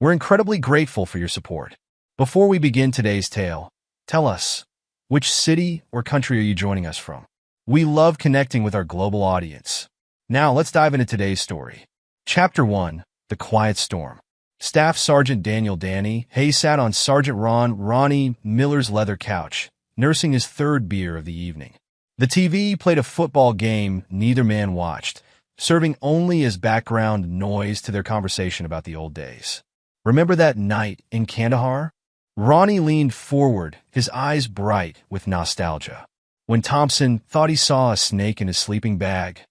We're incredibly grateful for your support. Before we begin today's tale, tell us, which city or country are you joining us from? We love connecting with our global audience. Now, let's dive into today's story. Chapter 1, The Quiet Storm. Staff Sergeant Daniel Danny Hayes sat on Sergeant Ronnie Miller's leather couch, nursing his third beer of the evening. The TV played a football game neither man watched, serving only as background noise to their conversation about the old days. Remember that night in Kandahar? Ronnie leaned forward, his eyes bright with nostalgia. When Thompson thought he saw a snake in his sleeping bag.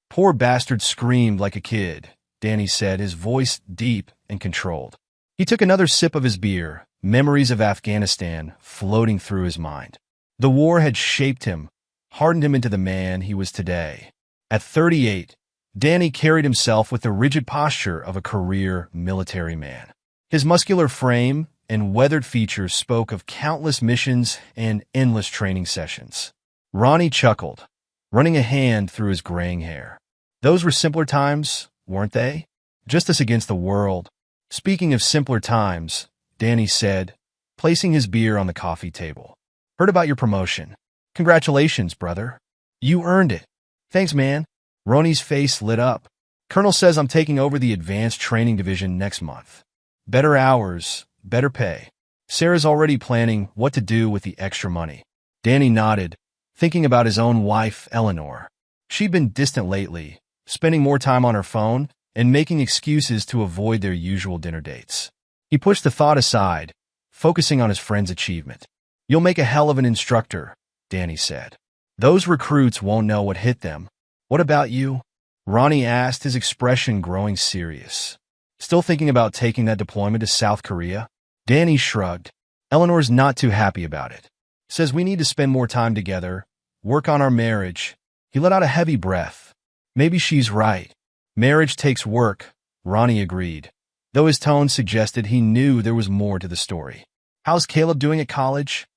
Poor bastard screamed like a kid, Danny said, his voice deep and controlled. He took another sip of his beer, memories of Afghanistan floating through his mind. The war had shaped him, hardened him into the man he was today. At 38, Danny carried himself with the rigid posture of a career military man. His muscular frame and weathered features spoke of countless missions and endless training sessions. Ronnie chuckled, running a hand through his graying hair. Those were simpler times, weren't they? Just us against the world. Speaking of simpler times, Danny said, placing his beer on the coffee table. Heard about your promotion. Congratulations, brother. You earned it. Thanks, man. Ronnie's face lit up. Colonel says I'm taking over the Advanced Training Division next month. Better hours, better pay. Sarah's already planning what to do with the extra money. Danny nodded, thinking about his own wife, Eleanor. She'd been distant lately, spending more time on her phone and making excuses to avoid their usual dinner dates. He pushed the thought aside, focusing on his friend's achievement. You'll make a hell of an instructor, Danny said. Those recruits won't know what hit them. What about you? Ronnie asked, his expression growing serious. Still thinking about taking that deployment to South Korea? Danny shrugged. Eleanor's not too happy about it. Says we need to spend more time together, work on our marriage. He let out a heavy breath. Maybe she's right. Marriage takes work, Ronnie agreed, though his tone suggested he knew there was more to the story. How's Caleb doing at college?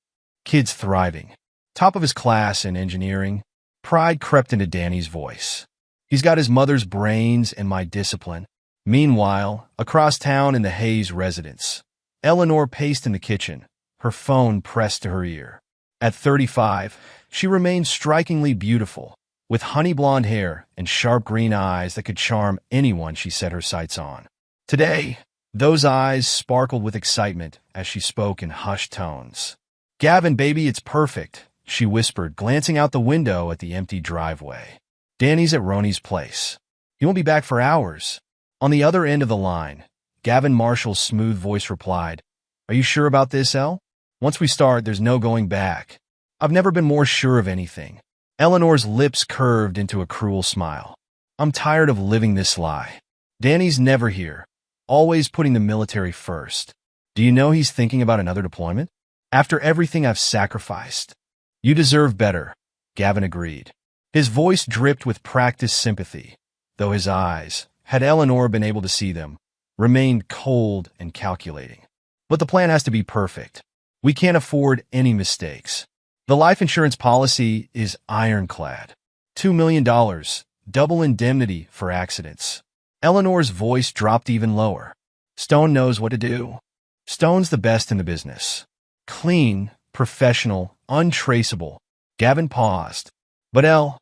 Kid's thriving. Top of his class in engineering. Pride crept into Danny's voice. He's got his mother's brains and my discipline. Meanwhile, across town in the Hayes residence, Eleanor paced in the kitchen, her phone pressed to her ear. At 35, she remained strikingly beautiful, with honey blonde hair and sharp green eyes that could charm anyone she set her sights on. Today, those eyes sparkled with excitement as she spoke in hushed tones. Gavin, baby, it's perfect, she whispered, glancing out the window at the empty driveway. Danny's at Ronnie's place. He won't be back for hours. On the other end of the line, Gavin Marshall's smooth voice replied, Are you sure about this, El? Once we start, there's no going back. I've never been more sure of anything. Eleanor's lips curved into a cruel smile. I'm tired of living this lie. Danny's never here, always putting the military first. Do you know he's thinking about another deployment? After everything I've sacrificed. You deserve better, Gavin agreed. His voice dripped with practiced sympathy, though his eyes, had Eleanor been able to see them, remained cold and calculating. But the plan has to be perfect. We can't afford any mistakes. The life insurance policy is ironclad. $2 million, double indemnity for accidents. Eleanor's voice dropped even lower. Stone knows what to do. Stone's the best in the business. Clean, professional, untraceable. Gavin paused. But El,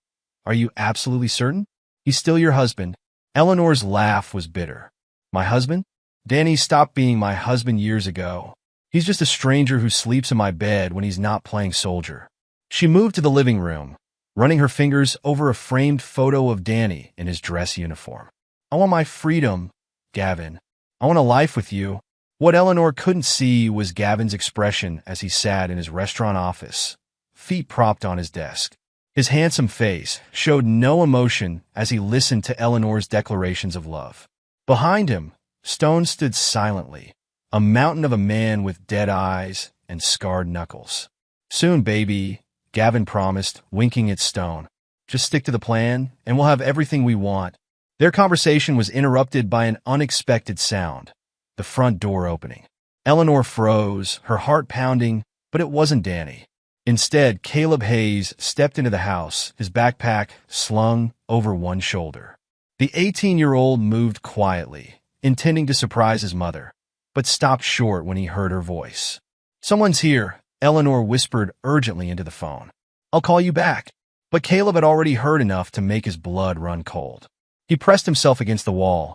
are you absolutely certain? He's still your husband. Eleanor's laugh was bitter. My husband? Danny stopped being my husband years ago. He's just a stranger who sleeps in my bed when he's not playing soldier. She moved to the living room, running her fingers over a framed photo of Danny in his dress uniform. I want my freedom, Gavin. I want a life with you. What Eleanor couldn't see was Gavin's expression as he sat in his restaurant office, feet propped on his desk. His handsome face showed no emotion as he listened to Eleanor's declarations of love. Behind him, Stone stood silently, a mountain of a man with dead eyes and scarred knuckles. Soon, baby, Gavin promised, winking at Stone. Just stick to the plan, and we'll have everything we want. Their conversation was interrupted by an unexpected sound, the front door opening. Eleanor froze, her heart pounding, but it wasn't Danny. Instead, Caleb Hayes stepped into the house, his backpack slung over one shoulder. The 18-year-old moved quietly, intending to surprise his mother. but stopped short when he heard her voice. "Someone's here," Eleanor whispered urgently into the phone. "I'll call you back." But Caleb had already heard enough to make his blood run cold. He pressed himself against the wall,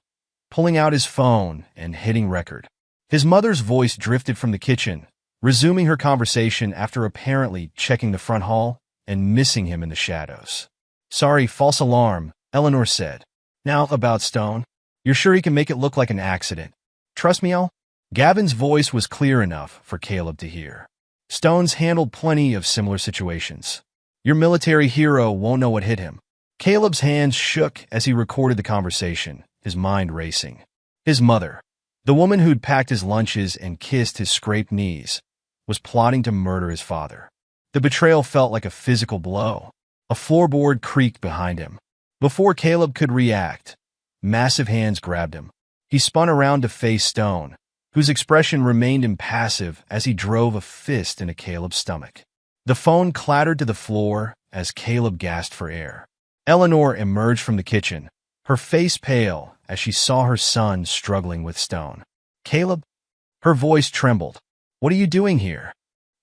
pulling out his phone and hitting record. His mother's voice drifted from the kitchen, resuming her conversation after apparently checking the front hall and missing him in the shadows. "Sorry, false alarm," Eleanor said. "Now about Stone. You're sure he can make it look like an accident? Trust me, Elle?" Gavin's voice was clear enough for Caleb to hear. "Stone's handled plenty of similar situations. Your military hero won't know what hit him." Caleb's hands shook as he recorded the conversation, his mind racing. His mother, the woman who'd packed his lunches and kissed his scraped knees, was plotting to murder his father. The betrayal felt like a physical blow. A floorboard creaked behind him. Before Caleb could react, massive hands grabbed him. He spun around to face Stone, whose expression remained impassive as he drove a fist into Caleb's stomach. The phone clattered to the floor as Caleb gasped for air. Eleanor emerged from the kitchen, her face pale as she saw her son struggling with Stone. "Caleb?" Her voice trembled. "What are you doing here?"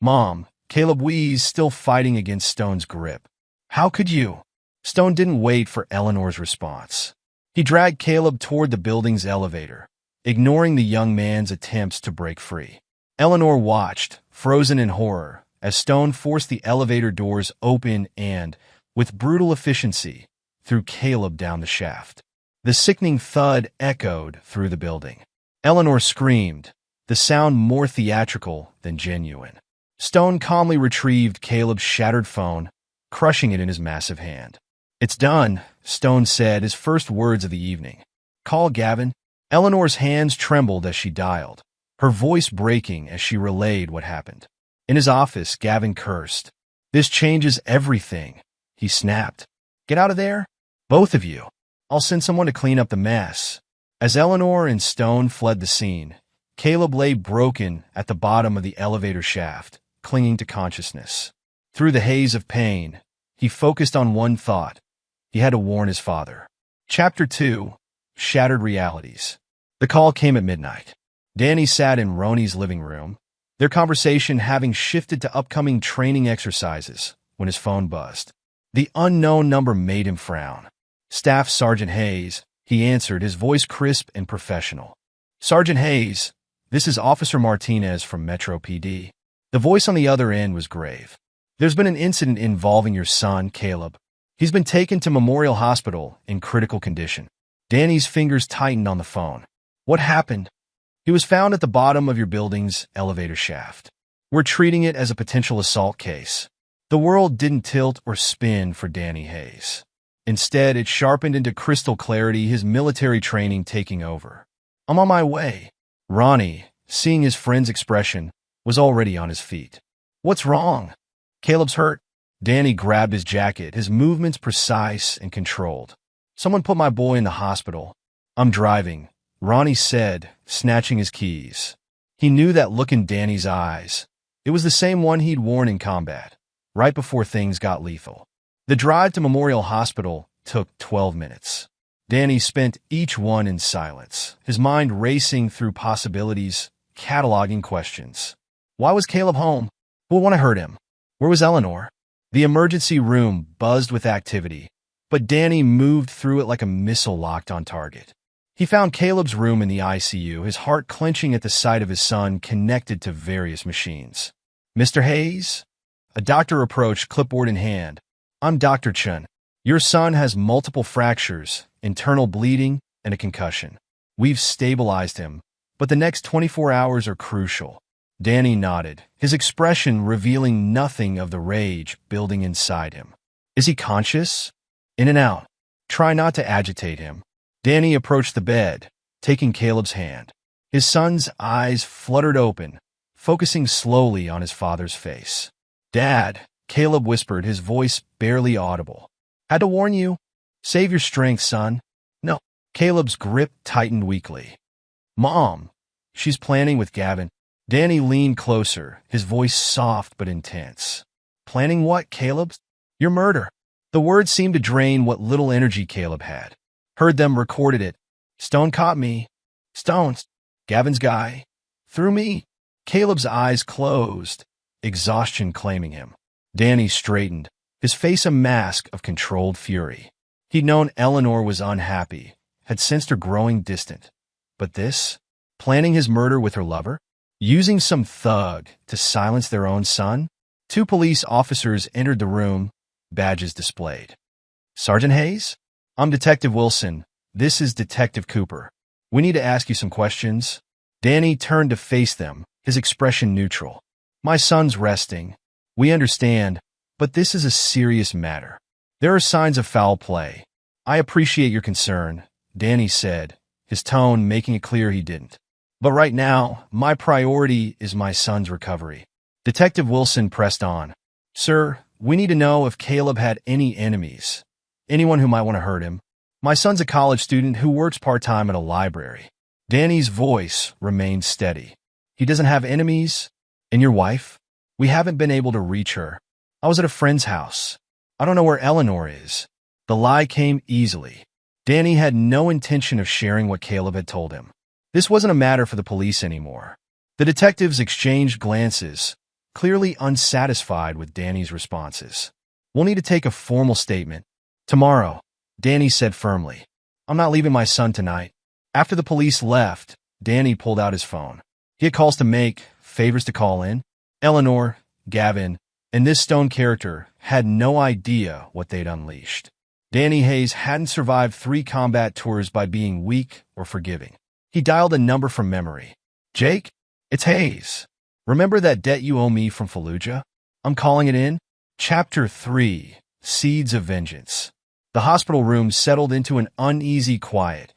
"Mom," Caleb wheezed, still fighting against Stone's grip. "How could you?" Stone didn't wait for Eleanor's response. He dragged Caleb toward the building's elevator, ignoring the young man's attempts to break free. Eleanor watched, frozen in horror, as Stone forced the elevator doors open and, with brutal efficiency, threw Caleb down the shaft. The sickening thud echoed through the building. Eleanor screamed, the sound more theatrical than genuine. Stone calmly retrieved Caleb's shattered phone, crushing it in his massive hand. "It's done," Stone said, his first words of the evening. "Call Gavin." Eleanor's hands trembled as she dialed, her voice breaking as she relayed what happened. In his office, Gavin cursed. "This changes everything," he snapped. "Get out of there, both of you. I'll send someone to clean up the mess." As Eleanor and Stone fled the scene, Caleb lay broken at the bottom of the elevator shaft, clinging to consciousness. Through the haze of pain, he focused on one thought. He had to warn his father. Chapter 2. Shattered Realities. The call came at midnight. Danny sat in Roni's living room, their conversation having shifted to upcoming training exercises when his phone buzzed. The unknown number made him frown. "Staff Sergeant Hayes," he answered, his voice crisp and professional. "Sergeant Hayes, this is Officer Martinez from Metro PD." The voice on the other end was grave. "There's been an incident involving your son, Caleb. He's been taken to Memorial Hospital in critical condition." Danny's fingers tightened on the phone. "What happened?" "He was found at the bottom of your building's elevator shaft. We're treating it as a potential assault case." The world didn't tilt or spin for Danny Hayes. Instead, it sharpened into crystal clarity, his military training taking over. "I'm on my way." Ronnie, seeing his friend's expression, was already on his feet. "What's wrong?" "Caleb's hurt." Danny grabbed his jacket, his movements precise and controlled. "Someone put my boy in the hospital." "I'm driving," Ronnie said, snatching his keys. He knew that look in Danny's eyes. It was the same one he'd worn in combat, right before things got lethal. The drive to Memorial Hospital took 12 minutes. Danny spent each one in silence, his mind racing through possibilities, cataloging questions. Why was Caleb home? Who would want to hurt him? Where was Eleanor? The emergency room buzzed with activity, but Danny moved through it like a missile locked on target. He found Caleb's room in the ICU, his heart clenching at the sight of his son connected to various machines. "Mr. Hayes?" A doctor approached, clipboard in hand. "I'm Dr. Chen. Your son has multiple fractures, internal bleeding, and a concussion. We've stabilized him, but the next 24 hours are crucial." Danny nodded, his expression revealing nothing of the rage building inside him. "Is he conscious?" "In and out. Try not to agitate him." Danny approached the bed, taking Caleb's hand. His son's eyes fluttered open, focusing slowly on his father's face. "Dad," Caleb whispered, his voice barely audible. "Had to warn you. Save your strength, son." "No." Caleb's grip tightened weakly. "Mom, she's planning with Gavin." Danny leaned closer, his voice soft but intense. "Planning what, Caleb?" "Your murder." The words seemed to drain what little energy Caleb had. "Heard them, recorded it. Stone caught me." "Stone's Gavin's guy." Through me? Caleb's eyes closed, exhaustion claiming him. Danny straightened, his face a mask of controlled fury. He'd known Eleanor was unhappy, had sensed her growing distant. But this? Planning his murder with her lover? Using some thug to silence their own son? 2 police officers entered the room, badges displayed. Sergeant Hayes? I'm Detective Wilson. This is Detective Cooper. We need to ask you some questions. Danny turned to face them, his expression neutral. My son's resting. We understand, but this is a serious matter. There are signs of foul play. I appreciate your concern, Danny said, his tone making it clear he didn't. But right now, my priority is my son's recovery. Detective Wilson pressed on. Sir, we need to know if Caleb had any enemies. Anyone who might want to hurt him. My son's a college student who works part-time at a library. Danny's voice remained steady. He doesn't have enemies? And your wife? We haven't been able to reach her. I was at a friend's house. I don't know where Eleanor is. The lie came easily. Danny had no intention of sharing what Caleb had told him. This wasn't a matter for the police anymore. The detectives exchanged glances, clearly unsatisfied with Danny's responses. We'll need to take a formal statement. Tomorrow, Danny said firmly. I'm not leaving my son tonight. After the police left, Danny pulled out his phone. He had calls to make, favors to call in. Eleanor, Gavin, and this Stone character had no idea what they'd unleashed. Danny Hayes hadn't survived 3 combat tours by being weak or forgiving. He dialed a number from memory. Jake? It's Hayes. Remember that debt you owe me from Fallujah? I'm calling it in. Chapter 3, Seeds of Vengeance. The hospital room settled into an uneasy quiet,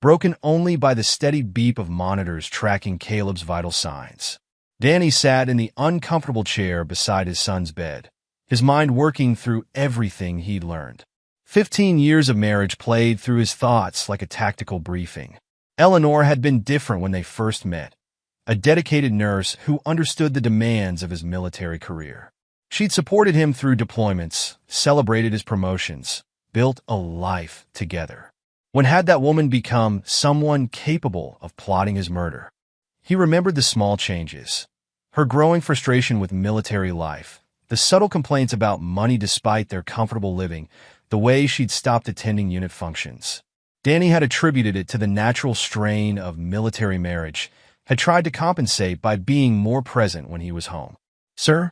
broken only by the steady beep of monitors tracking Caleb's vital signs. Danny sat in the uncomfortable chair beside his son's bed, his mind working through everything he'd learned. 15 years of marriage played through his thoughts like a tactical briefing. Eleanor had been different when they first met, a dedicated nurse who understood the demands of his military career. She'd supported him through deployments, celebrated his promotions, built a life together. When had that woman become someone capable of plotting his murder? He remembered the small changes, her growing frustration with military life, the subtle complaints about money despite their comfortable living, the way she'd stopped attending unit functions. Danny had attributed it to the natural strain of military marriage, had tried to compensate by being more present when he was home. Sir?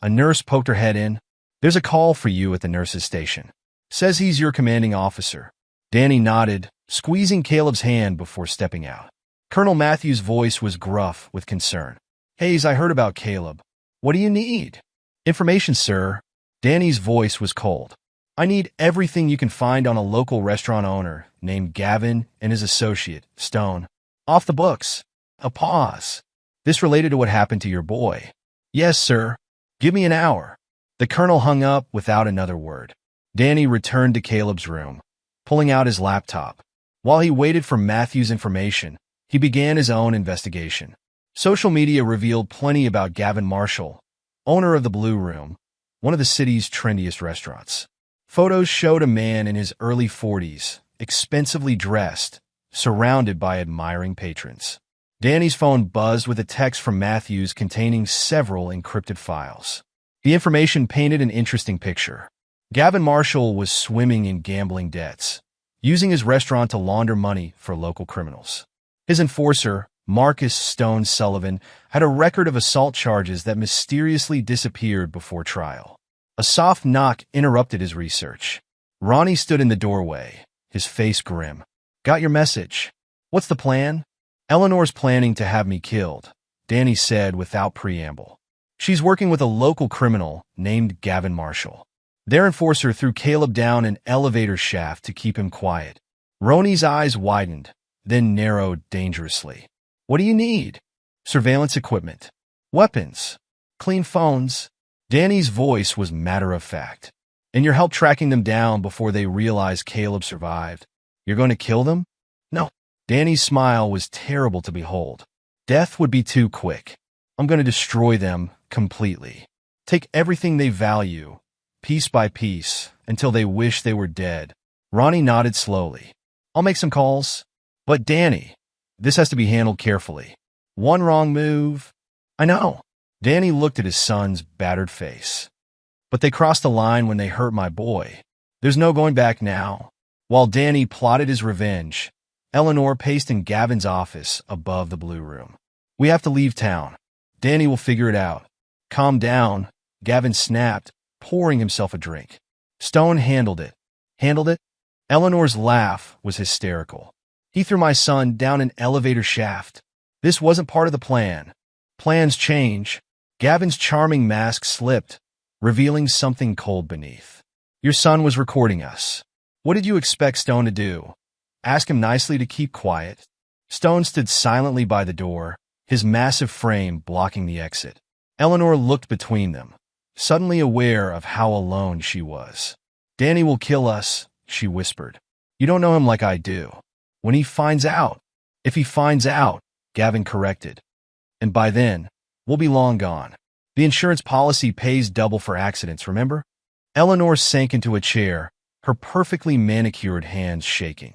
A nurse poked her head in. There's a call for you at the nurse's station. Says he's your commanding officer. Danny nodded, squeezing Caleb's hand before stepping out. Colonel Matthews' voice was gruff with concern. Hayes, I heard about Caleb. What do you need? Information, sir. Danny's voice was cold. I need everything you can find on a local restaurant owner named Gavin and his associate, Stone. Off the books. A pause. This related to what happened to your boy. Yes, sir. Give me an hour. The colonel hung up without another word. Danny returned to Caleb's room, pulling out his laptop. While he waited for Matthew's information, he began his own investigation. Social media revealed plenty about Gavin Marshall, owner of the Blue Room, one of the city's trendiest restaurants. Photos showed a man in his early 40s, expensively dressed, surrounded by admiring patrons. Danny's phone buzzed with a text from Matthews containing several encrypted files. The information painted an interesting picture. Gavin Marshall was swimming in gambling debts, using his restaurant to launder money for local criminals. His enforcer, Marcus Stone Sullivan, had a record of assault charges that mysteriously disappeared before trial. A soft knock interrupted his research. Ronnie stood in the doorway, his face grim. Got your message. What's the plan? Eleanor's planning to have me killed, Danny said without preamble. She's working with a local criminal named Gavin Marshall. Their enforcer threw Caleb down an elevator shaft to keep him quiet. Ronnie's eyes widened, then narrowed dangerously. What do you need? Surveillance equipment. Weapons. Clean phones. Danny's voice was matter-of-fact. And your help tracking them down before they realize Caleb survived. You're going to kill them? No. Danny's smile was terrible to behold. Death would be too quick. I'm going to destroy them completely. Take everything they value, piece by piece, until they wish they were dead. Ronnie nodded slowly. I'll make some calls. But Danny, this has to be handled carefully. One wrong move. I know. Danny looked at his son's battered face. But they crossed the line when they hurt my boy. There's no going back now. While Danny plotted his revenge, Eleanor paced in Gavin's office above the blue room. We have to leave town. Danny will figure it out. Calm down, Gavin snapped, pouring himself a drink. Stone handled it. Handled it? Eleanor's laugh was hysterical. He threw my son down an elevator shaft. This wasn't part of the plan. Plans change. Gavin's charming mask slipped, revealing something cold beneath. Your son was recording us. What did you expect Stone to do? Ask him nicely to keep quiet? Stone stood silently by the door, his massive frame blocking the exit. Eleanor looked between them, suddenly aware of how alone she was. Danny will kill us, she whispered. You don't know him like I do. When he finds out. If he finds out, Gavin corrected. And by then, we'll be long gone. The insurance policy pays double for accidents, remember? Eleanor sank into a chair, her perfectly manicured hands shaking.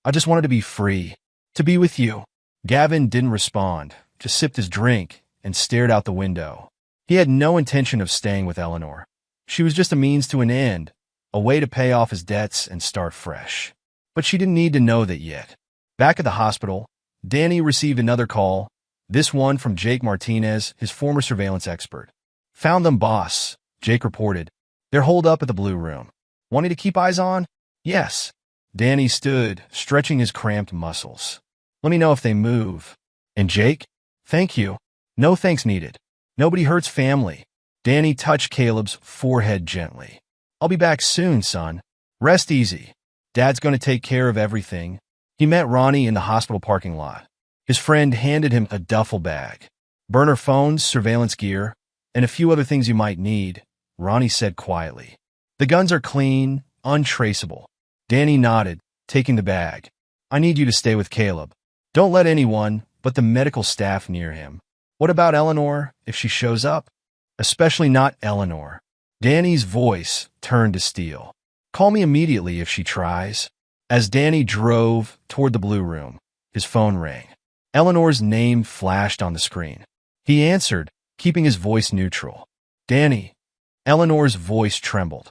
I just wanted to be free. To be with you. Gavin didn't respond, just sipped his drink and stared out the window. He had no intention of staying with Eleanor. She was just a means to an end, a way to pay off his debts and start fresh. But she didn't need to know that yet. Back at the hospital, Danny received another call, this one from Jake Martinez, his former surveillance expert. Found them, boss, Jake reported. They're holed up at the blue room. Wanting to keep eyes on? Yes. Danny stood, stretching his cramped muscles. Let me know if they move. And Jake? Thank you. No thanks needed. Nobody hurts family. Danny touched Caleb's forehead gently. I'll be back soon, son. Rest easy. Dad's going to take care of everything. He met Ronnie in the hospital parking lot. His friend handed him a duffel bag. Burner phones, surveillance gear, and a few other things you might need, Ronnie said quietly. The guns are clean, untraceable. Danny nodded, taking the bag. I need you to stay with Caleb. Don't let anyone but the medical staff near him. What about Eleanor, if she shows up? Especially not Eleanor. Danny's voice turned to steel. Call me immediately if she tries. As Danny drove toward the blue room, his phone rang. Eleanor's name flashed on the screen. He answered, keeping his voice neutral. Danny. Eleanor's voice trembled.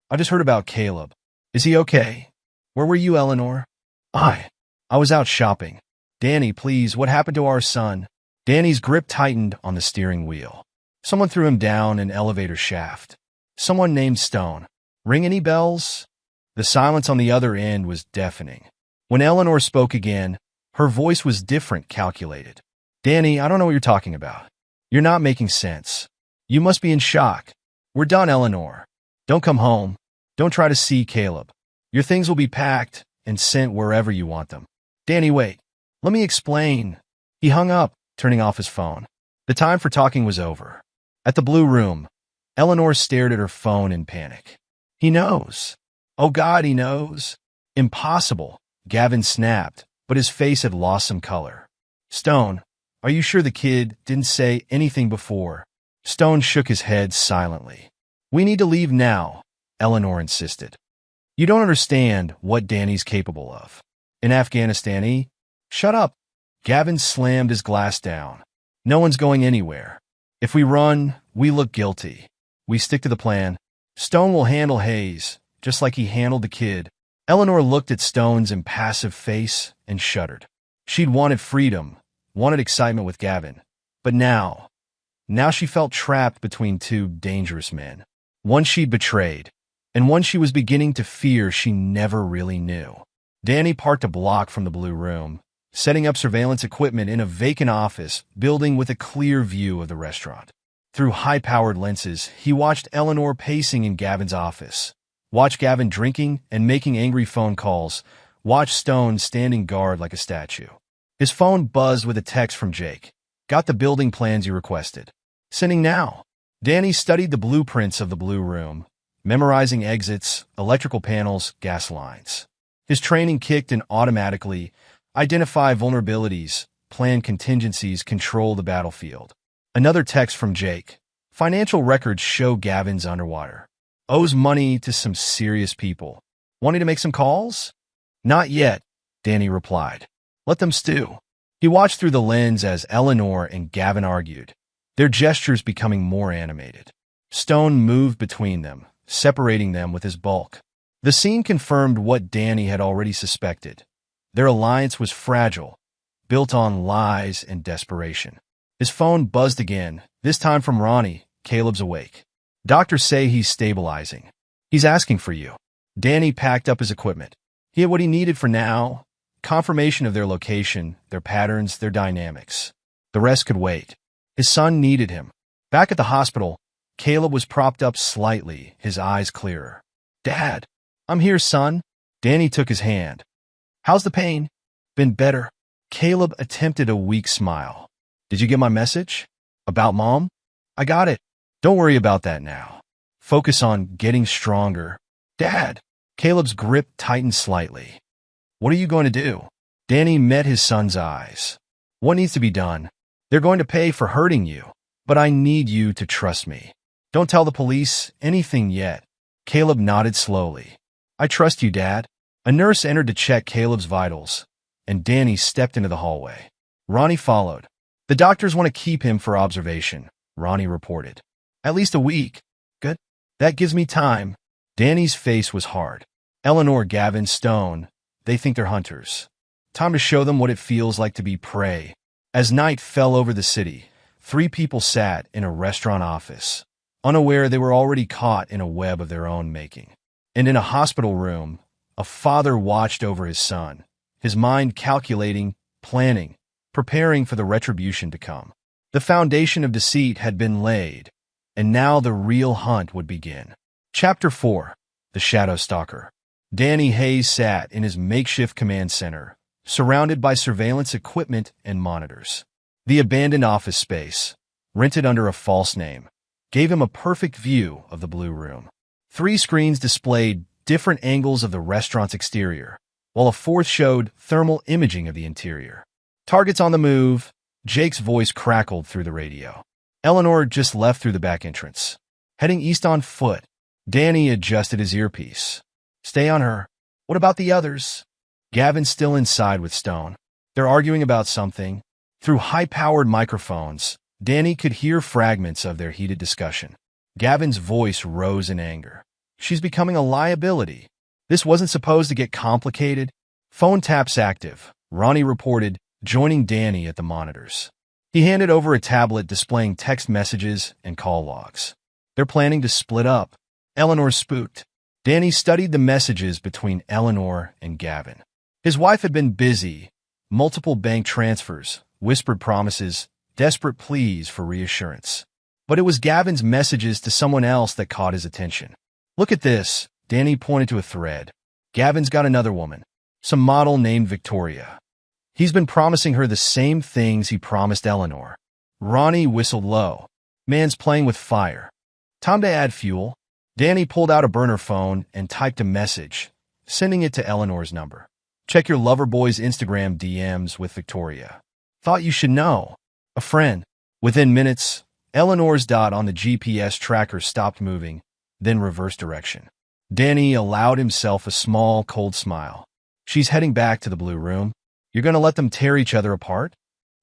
I just heard about Caleb. Is he okay? Where were you, Eleanor? I was out shopping. Danny, please, what happened to our son? Danny's grip tightened on the steering wheel. Someone threw him down an elevator shaft. Someone named Stone. Ring any bells? The silence on the other end was deafening. When Eleanor spoke again, her voice was different, calculated. Danny, I don't know what you're talking about. You're not making sense. You must be in shock. We're done, Eleanor. Don't come home. Don't try to see Caleb. Your things will be packed and sent wherever you want them. Danny, wait. Let me explain. He hung up, turning off his phone. The time for talking was over. At the blue room, Eleanor stared at her phone in panic. He knows. Oh God, he knows. Impossible, Gavin snapped, but his face had lost some color. Stone, are you sure the kid didn't say anything before? Stone shook his head silently. We need to leave now, Eleanor insisted. You don't understand what Danny's capable of. In Afghanistan, Shut up. Gavin slammed his glass down. No one's going anywhere. If we run, we look guilty. We stick to the plan. Stone will handle Hayes, just like he handled the kid. Eleanor looked at Stone's impassive face and shuddered. She'd wanted freedom, wanted excitement with Gavin. But now she felt trapped between two dangerous men. One she'd betrayed, and one she was beginning to fear she never really knew. Danny parked a block from the blue room, setting up surveillance equipment in a vacant office building with a clear view of the restaurant. Through high-powered lenses, he watched Eleanor pacing in Gavin's office, watched Gavin drinking and making angry phone calls, watched Stone standing guard like a statue. His phone buzzed with a text from Jake. Got the building plans you requested. Sending now. Danny studied the blueprints of the blue room, memorizing exits, electrical panels, gas lines. His training kicked in automatically, identify vulnerabilities, plan contingencies, control the battlefield. Another text from Jake. Financial records show Gavin's underwater. Owes money to some serious people. Wanting to make some calls? Not yet, Danny replied. Let them stew. He watched through the lens as Eleanor and Gavin argued, their gestures becoming more animated. Stone moved between them, separating them with his bulk. The scene confirmed what Danny had already suspected. Their alliance was fragile, built on lies and desperation. His phone buzzed again, this time from Ronnie. Caleb's awake. Doctors say he's stabilizing. He's asking for you. Danny packed up his equipment. He had what he needed for now, confirmation of their location, their patterns, their dynamics. The rest could wait. His son needed him. Back at the hospital, Caleb was propped up slightly, his eyes clearer. Dad, I'm here, son. Danny took his hand. How's the pain? Been better. Caleb attempted a weak smile. Did you get my message? About Mom? I got it. Don't worry about that now. Focus on getting stronger. Dad. Caleb's grip tightened slightly. What are you going to do? Danny met his son's eyes. What needs to be done? They're going to pay for hurting you, but I need you to trust me. Don't tell the police anything yet. Caleb nodded slowly. I trust you, Dad. A nurse entered to check Caleb's vitals, and Danny stepped into the hallway. Ronnie followed. The doctors want to keep him for observation, Ronnie reported. At least a week. Good. That gives me time. Danny's face was hard. Eleanor, Gavin, Stone, they think they're hunters. Time to show them what it feels like to be prey. As night fell over the city, 3 people sat in a restaurant office, unaware they were already caught in a web of their own making. And in a hospital room, a father watched over his son, his mind calculating, planning, preparing for the retribution to come. The foundation of deceit had been laid, and now the real hunt would begin. Chapter 4. The Shadow Stalker. Danny Hayes sat in his makeshift command center, surrounded by surveillance equipment and monitors. The abandoned office space, rented under a false name, gave him a perfect view of the Blue Room. 3 screens displayed different angles of the restaurant's exterior, while a 4th showed thermal imaging of the interior. Targets on the move. Jake's voice crackled through the radio. Eleanor just left through the back entrance, heading east on foot. Danny adjusted his earpiece. Stay on her. What about the others? Gavin's still inside with Stone. They're arguing about something. Through high-powered microphones, Danny could hear fragments of their heated discussion. Gavin's voice rose in anger. She's becoming a liability. This wasn't supposed to get complicated. Phone taps active, Ronnie reported, joining Danny at the monitors. He handed over a tablet displaying text messages and call logs. They're planning to split up. Eleanor spooked. Danny studied the messages between Eleanor and Gavin. His wife had been busy. Multiple bank transfers, whispered promises, desperate pleas for reassurance. But it was Gavin's messages to someone else that caught his attention. Look at this. Danny pointed to a thread. Gavin's got another woman, some model named Victoria. He's been promising her the same things he promised Eleanor. Ronnie whistled low. Man's playing with fire. Time to add fuel. Danny pulled out a burner phone and typed a message, sending it to Eleanor's number. Check your lover boy's Instagram DMs with Victoria. Thought you should know. A friend. Within minutes, Eleanor's dot on the GPS tracker stopped moving, then reversed direction. Danny allowed himself a small, cold smile. She's heading back to the Blue Room. You're going to let them tear each other apart?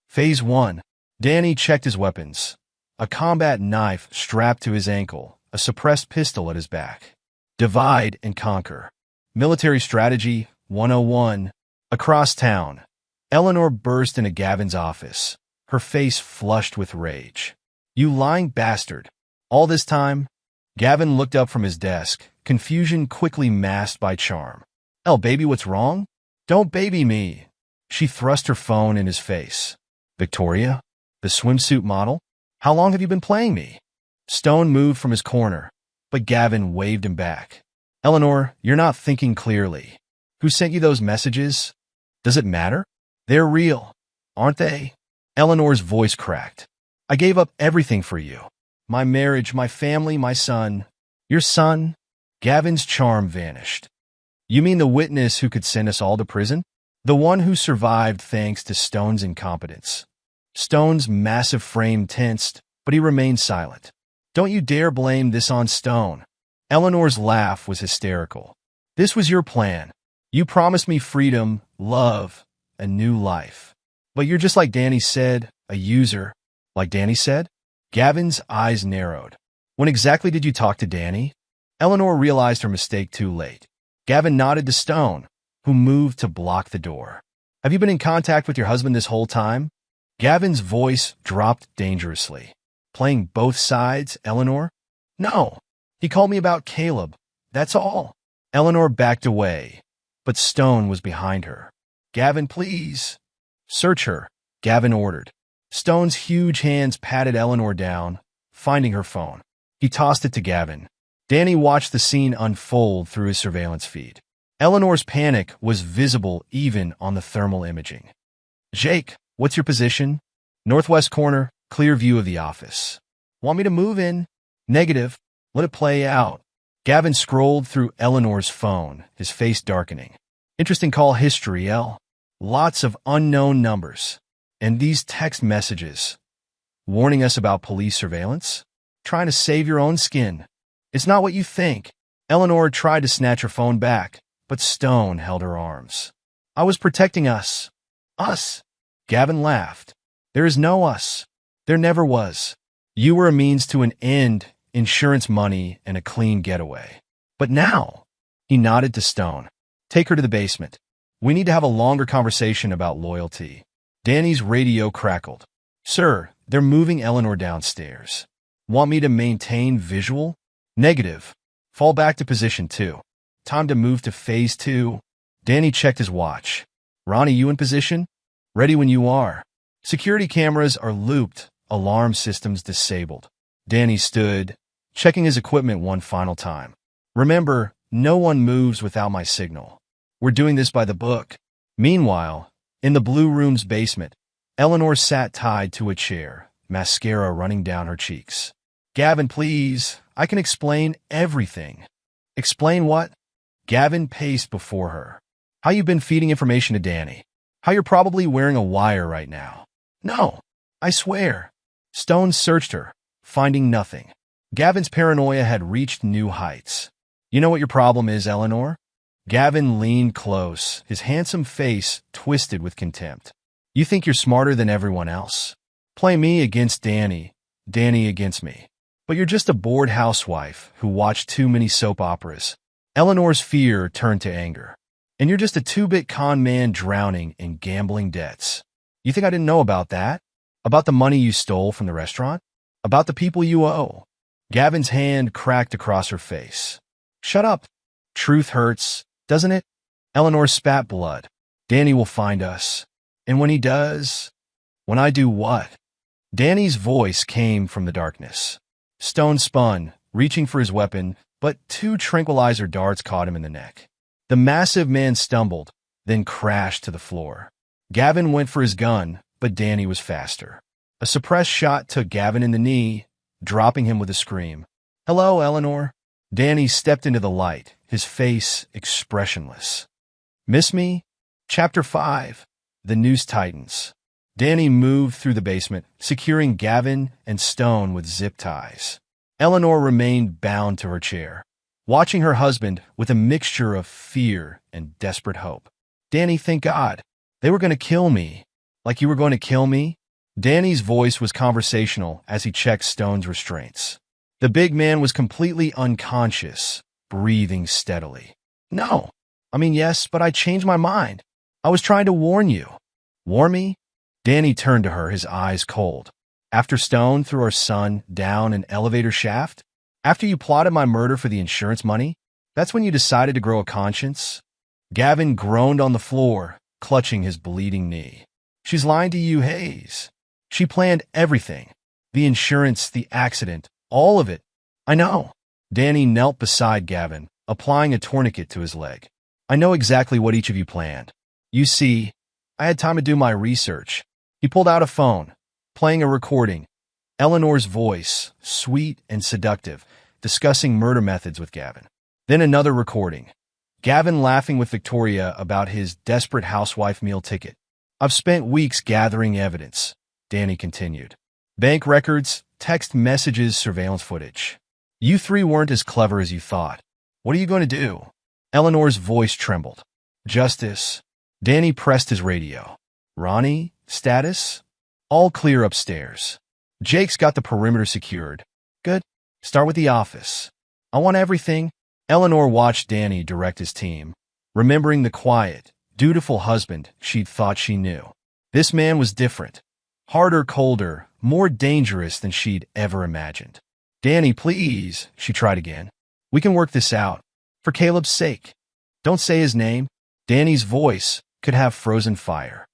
Phase 1. Danny checked his weapons. A combat knife strapped to his ankle, a suppressed pistol at his back. Divide and conquer. Military Strategy 101. Across town, Eleanor burst into Gavin's office, her face flushed with rage. You lying bastard. All this time? Gavin looked up from his desk, confusion quickly masked by charm. Baby, what's wrong? Don't baby me. She thrust her phone in his face. Victoria? The swimsuit model? How long have you been playing me? Stone moved from his corner, but Gavin waved him back. Eleanor, you're not thinking clearly. Who sent you those messages? Does it matter? They're real, aren't they? Eleanor's voice cracked. I gave up everything for you. My marriage, my family, my son. Your son? Gavin's charm vanished. You mean the witness who could send us all to prison? The one who survived thanks to Stone's incompetence. Stone's massive frame tensed, but he remained silent. Don't you dare blame this on Stone. Eleanor's laugh was hysterical. This was your plan. You promised me freedom, love, a new life. But you're just like Danny said, a user. Like Danny said? Gavin's eyes narrowed. When exactly did you talk to Danny? Eleanor realized her mistake too late. Gavin nodded to Stone, who moved to block the door. Have you been in contact with your husband this whole time? Gavin's voice dropped dangerously. Playing both sides, Eleanor? No. He called me about Caleb. That's all. Eleanor backed away, but Stone was behind her. Gavin, please. Search her, Gavin ordered. Stone's huge hands patted Eleanor down, finding her phone. He tossed it to Gavin. Danny watched the scene unfold through his surveillance feed. Eleanor's panic was visible even on the thermal imaging. Jake, what's your position? Northwest corner, clear view of the office. Want me to move in? Negative. Let it play out. Gavin scrolled through Eleanor's phone, his face darkening. Interesting call history, El. Lots of unknown numbers. And these text messages. Warning us about police surveillance? Trying to save your own skin. It's not what you think. Eleanor tried to snatch her phone back, but Stone held her arms. I was protecting us. Us? Gavin laughed. There is no us. There never was. You were a means to an end, insurance money, and a clean getaway. But now, he nodded to Stone. Take her to the basement. We need to have a longer conversation about loyalty. Danny's radio crackled. Sir, they're moving Eleanor downstairs. Want me to maintain visual? Negative. Fall back to position 2. Time to move to phase 2. Danny checked his watch. Ronnie, you in position? Ready when you are. Security cameras are looped, alarm systems disabled. Danny stood, checking his equipment one final time. Remember, no one moves without my signal. We're doing this by the book. Meanwhile, in the Blue Room's basement, Eleanor sat tied to a chair, mascara running down her cheeks. Gavin, please, I can explain everything. Explain what? Gavin paced before her. How you've been feeding information to Danny. How you're probably wearing a wire right now. No, I swear. Stone searched her, finding nothing. Gavin's paranoia had reached new heights. You know what your problem is, Eleanor? Gavin leaned close, his handsome face twisted with contempt. You think you're smarter than everyone else? Play me against Danny, Danny against me. But you're just a bored housewife who watched too many soap operas. Eleanor's fear turned to anger. And you're just a two-bit con man drowning in gambling debts. You think I didn't know about that? About the money you stole from the restaurant? About the people you owe? Gavin's hand cracked across her face. Shut up. Truth hurts, doesn't it? Eleanor spat blood. Danny will find us. And when he does... When I do what? Danny's voice came from the darkness. Stone spun, reaching for his weapon, but 2 tranquilizer darts caught him in the neck. The massive man stumbled, then crashed to the floor. Gavin went for his gun, but Danny was faster. A suppressed shot took Gavin in the knee, dropping him with a scream. Hello, Eleanor. Danny stepped into the light, his face expressionless. Miss me? Chapter 5. The Noose Tightens. Danny moved through the basement, securing Gavin and Stone with zip ties. Eleanor remained bound to her chair, watching her husband with a mixture of fear and desperate hope. Danny, thank God. They were going to kill me. Like you were going to kill me? Danny's voice was conversational as he checked Stone's restraints. The big man was completely unconscious, breathing steadily. No. I mean, yes, but I changed my mind. I was trying to warn you. Warn me? Danny turned to her, his eyes cold. After Stone threw our son down an elevator shaft? After you plotted my murder for the insurance money? That's when you decided to grow a conscience? Gavin groaned on the floor, clutching his bleeding knee. She's lying to you, Hayes. She planned everything. The insurance, the accident, all of it. I know. Danny knelt beside Gavin, applying a tourniquet to his leg. I know exactly what each of you planned. You see, I had time to do my research. He pulled out a phone, playing a recording. Eleanor's voice, sweet and seductive, discussing murder methods with Gavin. Then another recording. Gavin laughing with Victoria about his desperate housewife meal ticket. I've spent weeks gathering evidence, Danny continued. Bank records, text messages, surveillance footage. You 3 weren't as clever as you thought. What are you going to do? Eleanor's voice trembled. Justice. Danny pressed his radio. Ronnie, Status? All clear upstairs. Jake's got the perimeter secured. Good. Start with the office. I want everything. Eleanor watched Danny direct his team, remembering the quiet, dutiful husband she'd thought she knew. This man was different. Harder, colder, more dangerous than she'd ever imagined. Danny, please, she tried again. We can work this out. For Caleb's sake. Don't say his name. Danny's voice could have frozen fire.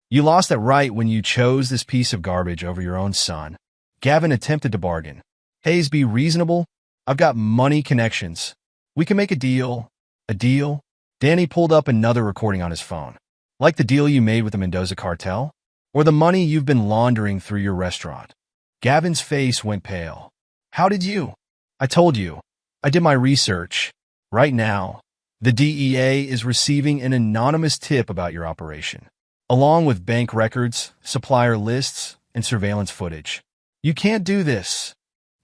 You lost it right when you chose this piece of garbage over your own son. Gavin attempted to bargain. Hayes, be reasonable. I've got money connections. We can make a deal. A deal? Danny pulled up another recording on his phone. Like the deal you made with the Mendoza cartel? Or the money you've been laundering through your restaurant? Gavin's face went pale. How did you? I told you. I did my research. Right now, the DEA is receiving an anonymous tip about your operation, along with bank records, supplier lists, and surveillance footage. You can't do this.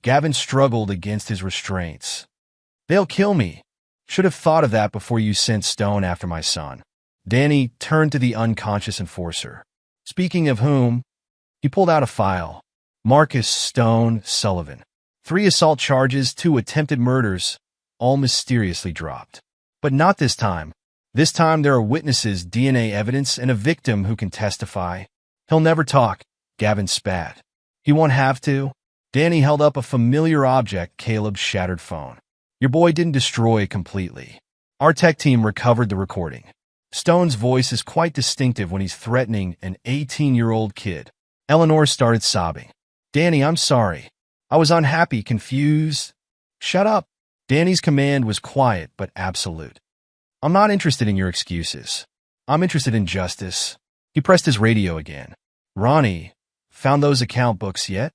Gavin struggled against his restraints. They'll kill me. Should have thought of that before you sent Stone after my son. Danny turned to the unconscious enforcer. Speaking of whom, he pulled out a file. Marcus Stone Sullivan. 3 assault charges, 2 attempted murders, all mysteriously dropped. But not this time. This time there are witnesses, DNA evidence, and a victim who can testify. He'll never talk, Gavin spat. He won't have to. Danny held up a familiar object, Caleb's shattered phone. Your boy didn't destroy it completely. Our tech team recovered the recording. Stone's voice is quite distinctive when he's threatening an 18-year-old kid. Eleanor started sobbing. Danny, I'm sorry. I was unhappy, confused. Shut up. Danny's command was quiet but absolute. I'm not interested in your excuses. I'm interested in justice. He pressed his radio again. Ronnie, found those account books yet?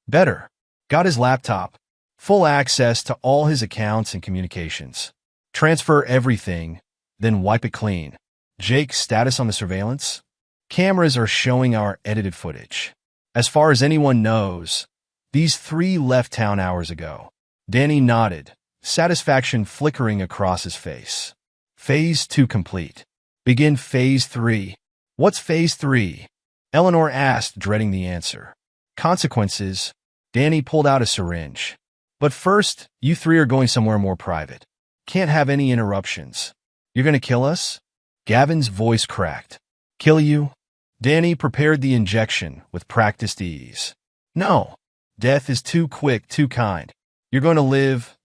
Better. Got his laptop. Full access to all his accounts and communications. Transfer everything, then wipe it clean. Jake's status on the surveillance? Cameras are showing our edited footage. As far as anyone knows, these 3 left town hours ago. Danny nodded, satisfaction flickering across his face. Phase 2 complete. Begin Phase 3. What's Phase 3? Eleanor asked, dreading the answer. Consequences. Danny pulled out a syringe. But first, you 3 are going somewhere more private. Can't have any interruptions. You're gonna kill us? Gavin's voice cracked. Kill you? Danny prepared the injection with practiced ease. No. Death is too quick, too kind. You're going to live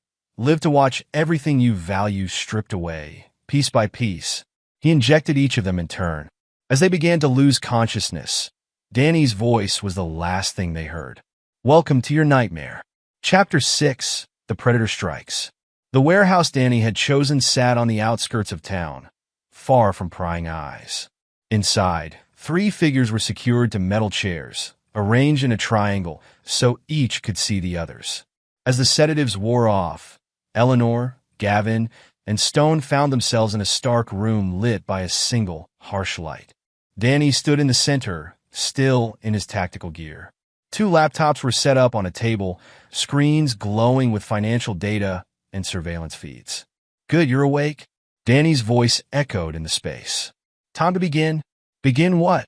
to watch everything you value stripped away, piece by piece. He injected each of them in turn. As they began to lose consciousness, Danny's voice was the last thing they heard. Welcome to your nightmare. Chapter 6, The Predator Strikes. The warehouse Danny had chosen sat on the outskirts of town, far from prying eyes. Inside, 3 figures were secured to metal chairs, arranged in a triangle so each could see the others. As the sedatives wore off, Eleanor, Gavin, and Stone found themselves in a stark room lit by a single, harsh light. Danny stood in the center, still in his tactical gear. 2 laptops were set up on a table, screens glowing with financial data and surveillance feeds. Good, you're awake? Danny's voice echoed in the space. Time to begin. Begin what?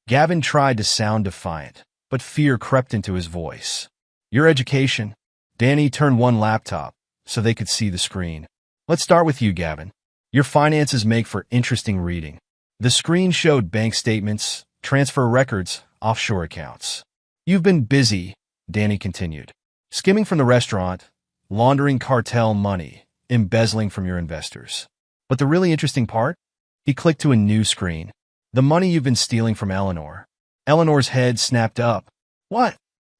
Gavin tried to sound defiant, but fear crept into his voice. Your education. Danny turned one laptop so they could see the screen. Let's start with you, Gavin. Your finances make for interesting reading. The screen showed bank statements, transfer records, offshore accounts. You've been busy, Danny continued. Skimming from the restaurant, laundering cartel money, embezzling from your investors. But the really interesting part? He clicked to a new screen. The money you've been stealing from Eleanor. Eleanor's head snapped up. What?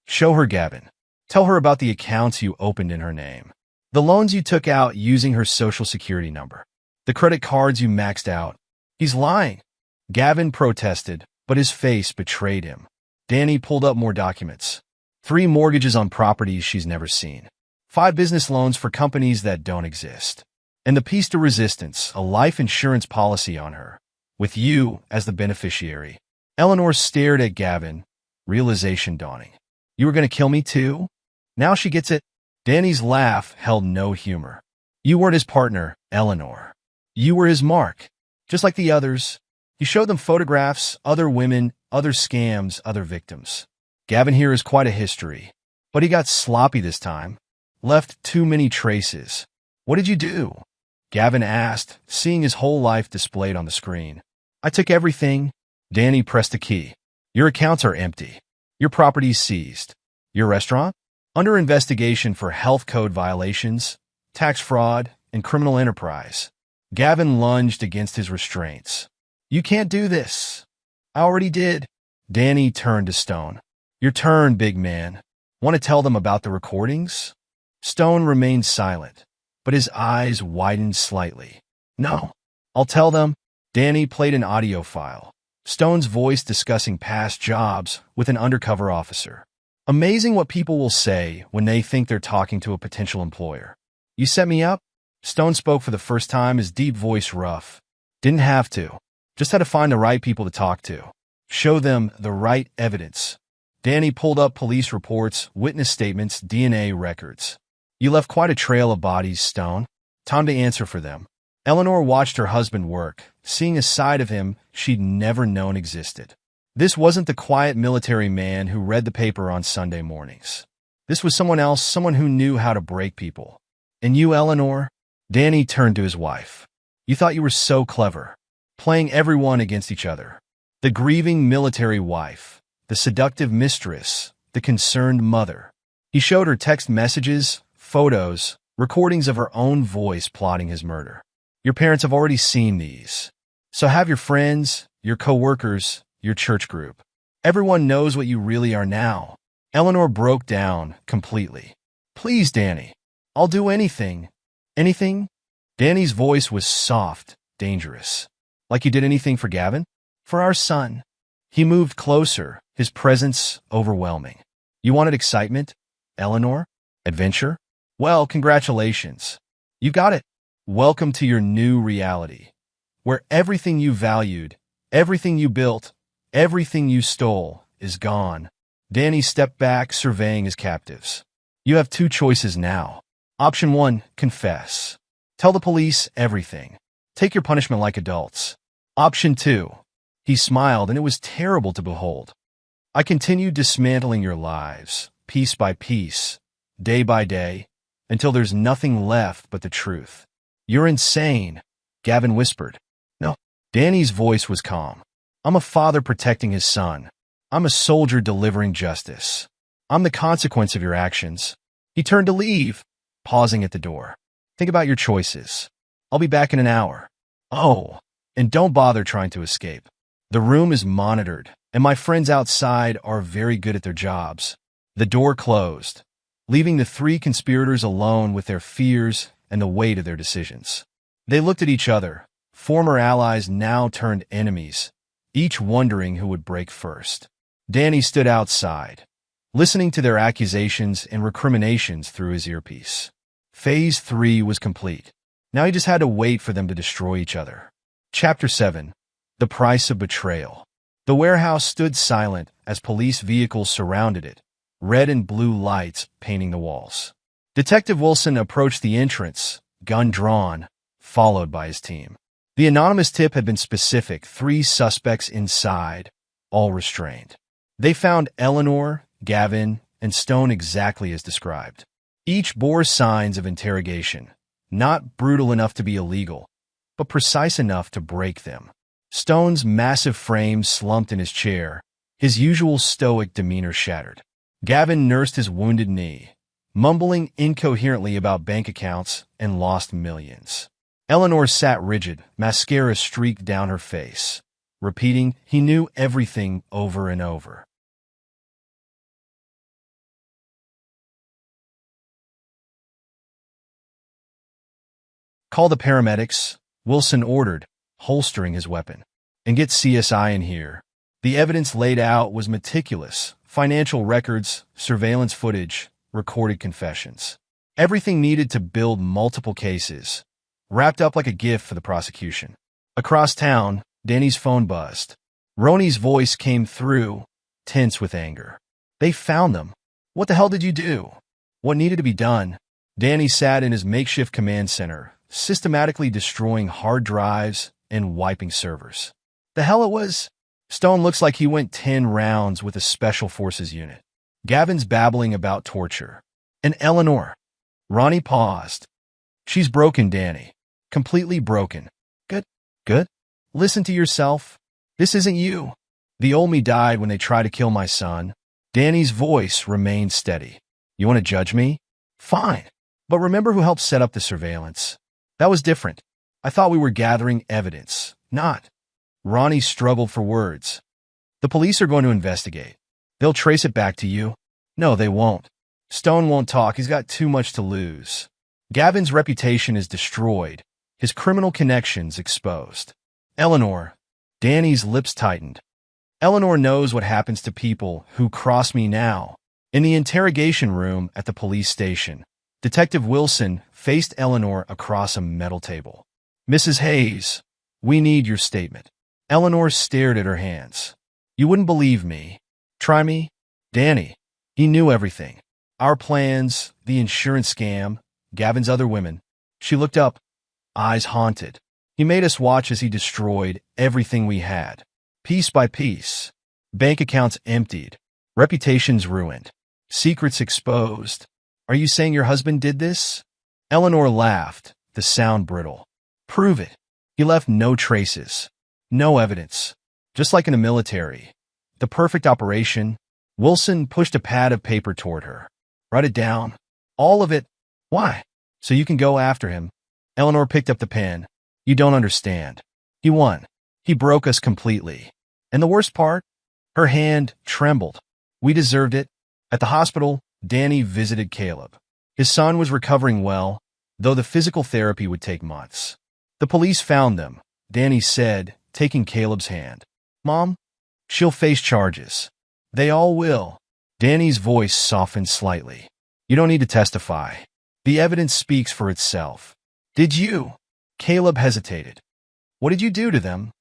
Show her, Gavin. Tell her about the accounts you opened in her name. The loans you took out using her social security number. The credit cards you maxed out. He's lying. Gavin protested, but his face betrayed him. Danny pulled up more documents. 3 mortgages on properties she's never seen. 5 business loans for companies that don't exist. And the piece de resistance, a life insurance policy on her, with you as the beneficiary. Eleanor stared at Gavin, realization dawning. You were going to kill me too? Now she gets it. Danny's laugh held no humor. You weren't his partner, Eleanor. You were his mark. Just like the others. He showed them photographs, other women, other scams, other victims. Gavin here is quite a history. But he got sloppy this time. Left too many traces. What did you do? Gavin asked, seeing his whole life displayed on the screen. I took everything. Danny pressed a key. Your accounts are empty. Your property's seized. Your restaurant? Under investigation for health code violations, tax fraud, and criminal enterprise. Gavin lunged against his restraints. You can't do this. I already did. Danny turned to Stone. Your turn, big man. Want to tell them about the recordings? Stone remained silent, but his eyes widened slightly. No, I'll tell them. Danny played an audio file. Stone's voice discussing past jobs with an undercover officer. Amazing what people will say when they think they're talking to a potential employer. You set me up? Stone spoke for the first time, his deep voice rough. Didn't have to. Just had to find the right people to talk to. Show them the right evidence. Danny pulled up police reports, witness statements, DNA records. You left quite a trail of bodies, Stone. Time to answer for them. Eleanor watched her husband work, seeing a side of him she'd never known existed. This wasn't the quiet military man who read the paper on Sunday mornings. This was someone else, someone who knew how to break people. And you, Eleanor? Danny turned to his wife. You thought you were so clever, playing everyone against each other. The grieving military wife, the seductive mistress, the concerned mother. He showed her text messages, photos, recordings of her own voice plotting his murder. Your parents have already seen these. So have your friends, your co-workers, your church group. Everyone knows what you really are now. Eleanor broke down completely. Please, Danny. I'll do anything. Anything? Danny's voice was soft, dangerous. Like you did anything for Gavin? For our son. He moved closer, his presence overwhelming. You wanted excitement? Eleanor? Adventure? Well, congratulations. You got it. Welcome to your new reality, where everything you valued, everything you built, everything you stole is gone. Danny stepped back, surveying his captives. You have two choices now. Option 1, confess. Tell the police everything. Take your punishment like adults. Option 2. He smiled, and it was terrible to behold. I continued dismantling your lives, piece by piece, day by day, until there's nothing left but the truth. You're insane, Gavin whispered. No. Danny's voice was calm. I'm a father protecting his son. I'm a soldier delivering justice. I'm the consequence of your actions. He turned to leave, pausing at the door. Think about your choices. I'll be back in an hour. Oh, and don't bother trying to escape. The room is monitored, and my friends outside are very good at their jobs. The door closed, leaving the three conspirators alone with their fears and the weight of their decisions. They looked at each other, former allies now turned enemies, each wondering who would break first. Danny stood outside, listening to their accusations and recriminations through his earpiece. Phase 3 was complete. Now he just had to wait for them to destroy each other. Chapter 7. The Price of Betrayal. The warehouse stood silent as police vehicles surrounded it, red and blue lights painting the walls. Detective Wilson approached the entrance, gun drawn, followed by his team. The anonymous tip had been specific, 3 suspects inside, all restrained. They found Eleanor, Gavin, and Stone exactly as described. Each bore signs of interrogation, not brutal enough to be illegal, but precise enough to break them. Stone's massive frame slumped in his chair, his usual stoic demeanor shattered. Gavin nursed his wounded knee, mumbling incoherently about bank accounts and lost millions. Eleanor sat rigid, mascara streaked down her face, repeating, he knew everything over and over. Call the paramedics, Wilson ordered, holstering his weapon. And get CSI in here. The evidence laid out was meticulous. Financial records, surveillance footage, recorded confessions. Everything needed to build multiple cases, wrapped up like a gift for the prosecution. Across town, Danny's phone buzzed. Roni's voice came through, tense with anger. They found them. What the hell did you do? What needed to be done? Danny sat in his makeshift command center, systematically destroying hard drives and wiping servers. The hell it was? Stone looks like he went 10 rounds with a special forces unit. Gavin's babbling about torture. And Eleanor. Ronnie paused. She's broken, Danny. Completely broken. Good? Listen to yourself. This isn't you. The old me died when they tried to kill my son. Danny's voice remained steady. You want to judge me? Fine. But remember who helped set up the surveillance. That was different. I thought we were gathering evidence. Not. Ronnie struggled for words. The police are going to investigate. They'll trace it back to you. No, they won't. Stone won't talk. He's got too much to lose. Gavin's reputation is destroyed. His criminal connections exposed. Eleanor. Danny's lips tightened. Eleanor knows what happens to people who cross me now. In the interrogation room at the police station, Detective Wilson faced Eleanor across a metal table. Mrs. Hayes, we need your statement. Eleanor stared at her hands. You wouldn't believe me. Try me. Danny. He knew everything. Our plans, the insurance scam, Gavin's other women. She looked up, eyes haunted. He made us watch as he destroyed everything we had. Piece by piece. Bank accounts emptied. Reputations ruined. Secrets exposed. Are you saying your husband did this? Eleanor laughed, the sound brittle. Prove it. He left no traces. No evidence. Just like in the military. The perfect operation. Wilson pushed a pad of paper toward her. Write it down. All of it. Why? So you can go after him. Eleanor picked up the pen. You don't understand. He won. He broke us completely. And the worst part? Her hand trembled. We deserved it. At the hospital, Danny visited Caleb. His son was recovering well, though the physical therapy would take months. The police found them, Danny said, taking Caleb's hand. Mom, she'll face charges. They all will. Danny's voice softened slightly. You don't need to testify. The evidence speaks for itself. Did you? Caleb hesitated. What did you do to them?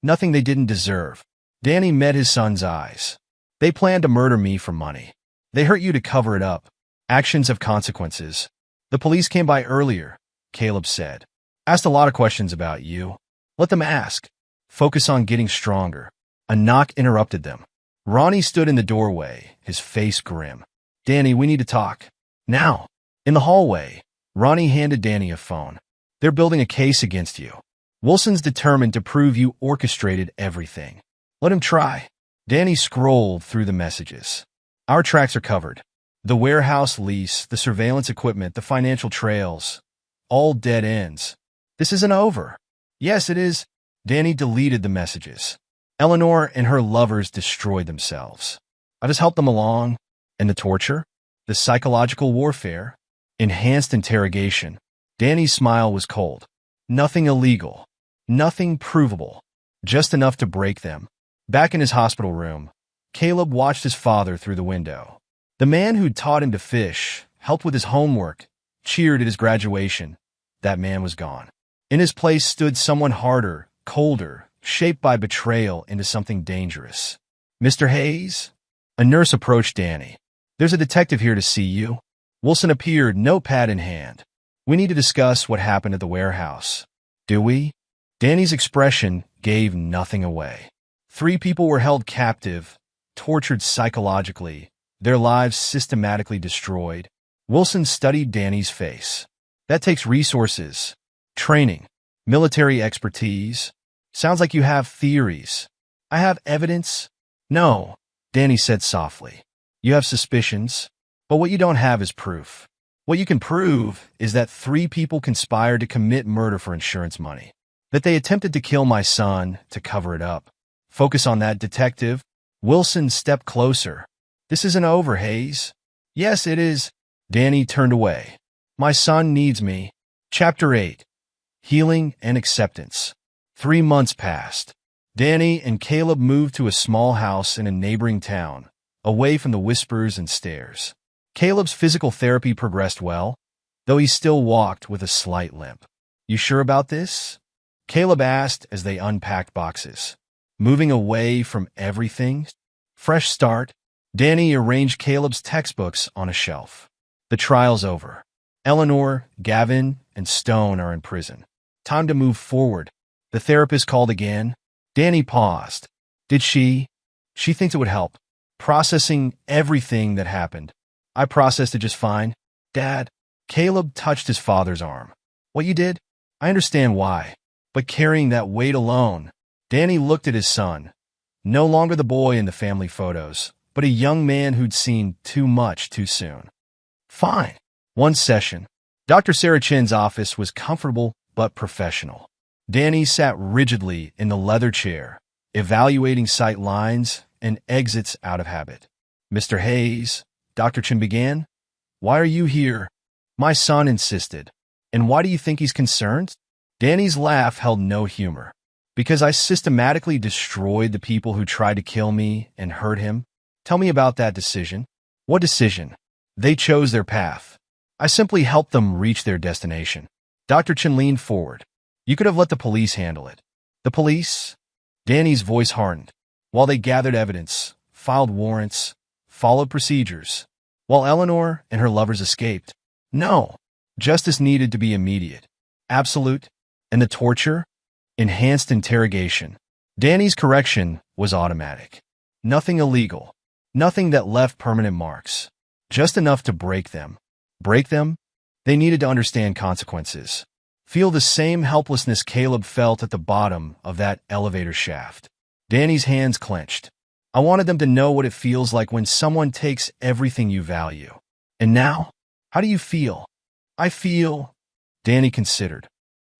Nothing they didn't deserve. Danny met his son's eyes. They planned to murder me for money. They hurt you to cover it up. Actions have consequences. The police came by earlier, Caleb said. Asked a lot of questions about you. Let them ask. Focus on getting stronger. A knock interrupted them. Ronnie stood in the doorway, his face grim. Danny, we need to talk. Now. In the hallway, Ronnie handed Danny a phone. They're building a case against you. Wilson's determined to prove you orchestrated everything. Let him try. Danny scrolled through the messages. Our tracks are covered. The warehouse lease, the surveillance equipment, the financial trails. All dead ends. This isn't over. Yes, it is. Danny deleted the messages. Eleanor and her lovers destroyed themselves. I just helped them along. And the torture? The psychological warfare? Enhanced interrogation. Danny's smile was cold. Nothing illegal. Nothing provable. Just enough to break them. Back in his hospital room, Caleb watched his father through the window. The man who'd taught him to fish, helped with his homework, cheered at his graduation. That man was gone. In his place stood someone harder, colder, shaped by betrayal into something dangerous. Mr. Hayes? A nurse approached Danny. There's a detective here to see you. Wilson appeared, notepad in hand. We need to discuss what happened at the warehouse. Do we? Danny's expression gave nothing away. 3 people were held captive, tortured psychologically, their lives systematically destroyed. Wilson studied Danny's face. That takes resources, training, military expertise. Sounds like you have theories. I have evidence. No, Danny said softly. You have suspicions, but what you don't have is proof. What you can prove is that 3 people conspired to commit murder for insurance money. That they attempted to kill my son to cover it up. Focus on that, detective. Wilson stepped closer. This isn't over, Hayes. Yes, it is. Danny turned away. My son needs me. Chapter 8. Healing and Acceptance. 3 months passed. Danny and Caleb moved to a small house in a neighboring town, away from the whispers and stares. Caleb's physical therapy progressed well, though he still walked with a slight limp. You sure about this? Caleb asked as they unpacked boxes. Moving away from everything? Fresh start. Danny arranged Caleb's textbooks on a shelf. The trial's over. Eleanor, Gavin, and Stone are in prison. Time to move forward. The therapist called again. Danny paused. Did she? She thinks it would help. Processing everything that happened. I processed it just fine. Dad. Caleb touched his father's arm. What you did? I understand why. But carrying that weight alone. Danny looked at his son. No longer the boy in the family photos, but a young man who'd seen too much too soon. Fine. One session. Dr. Sarah Chin's office was comfortable but professional. Danny sat rigidly in the leather chair, evaluating sight lines and exits out of habit. Mr. Hayes, Dr. Chin began. Why are you here? My son insisted. And why do you think he's concerned? Danny's laugh held no humor. Because I systematically destroyed the people who tried to kill me and hurt him. Tell me about that decision. What decision? They chose their path. I simply helped them reach their destination. Dr. Chin leaned forward. You could have let the police handle it. The police? Danny's voice hardened. While they gathered evidence, filed warrants, followed procedures, while Eleanor and her lovers escaped. No. Justice needed to be immediate, absolute, and the torture? Enhanced interrogation. Danny's correction was automatic. Nothing illegal. Nothing that left permanent marks. Just enough to break them. Break them? They needed to understand consequences. Feel the same helplessness Caleb felt at the bottom of that elevator shaft. Danny's hands clenched. I wanted them to know what it feels like when someone takes everything you value. And now? How do you feel? I feel... Danny considered.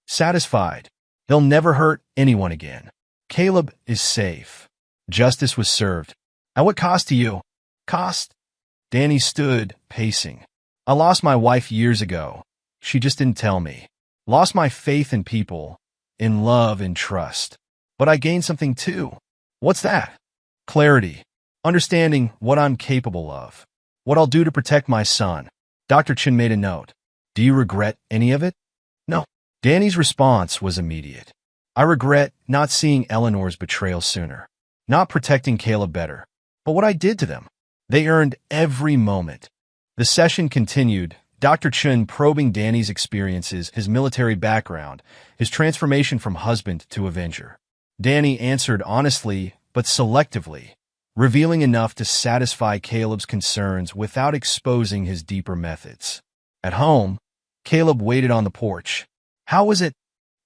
Satisfied. He'll never hurt anyone again. Caleb is safe. Justice was served. At what cost to you? Cost? Danny stood, pacing. I lost my wife years ago. She just didn't tell me. Lost my faith in people, in love and trust. But I gained something too. What's that? Clarity. Understanding what I'm capable of. What I'll do to protect my son. Dr. Chin made a note. Do you regret any of it? No. Danny's response was immediate. I regret not seeing Eleanor's betrayal sooner. Not protecting Caleb better. But what I did to them. They earned every moment. The session continued, Dr. Chin probing Danny's experiences, his military background, his transformation from husband to avenger. Danny answered honestly but selectively, revealing enough to satisfy Caleb's concerns without exposing his deeper methods. At home, Caleb waited on the porch. How was it?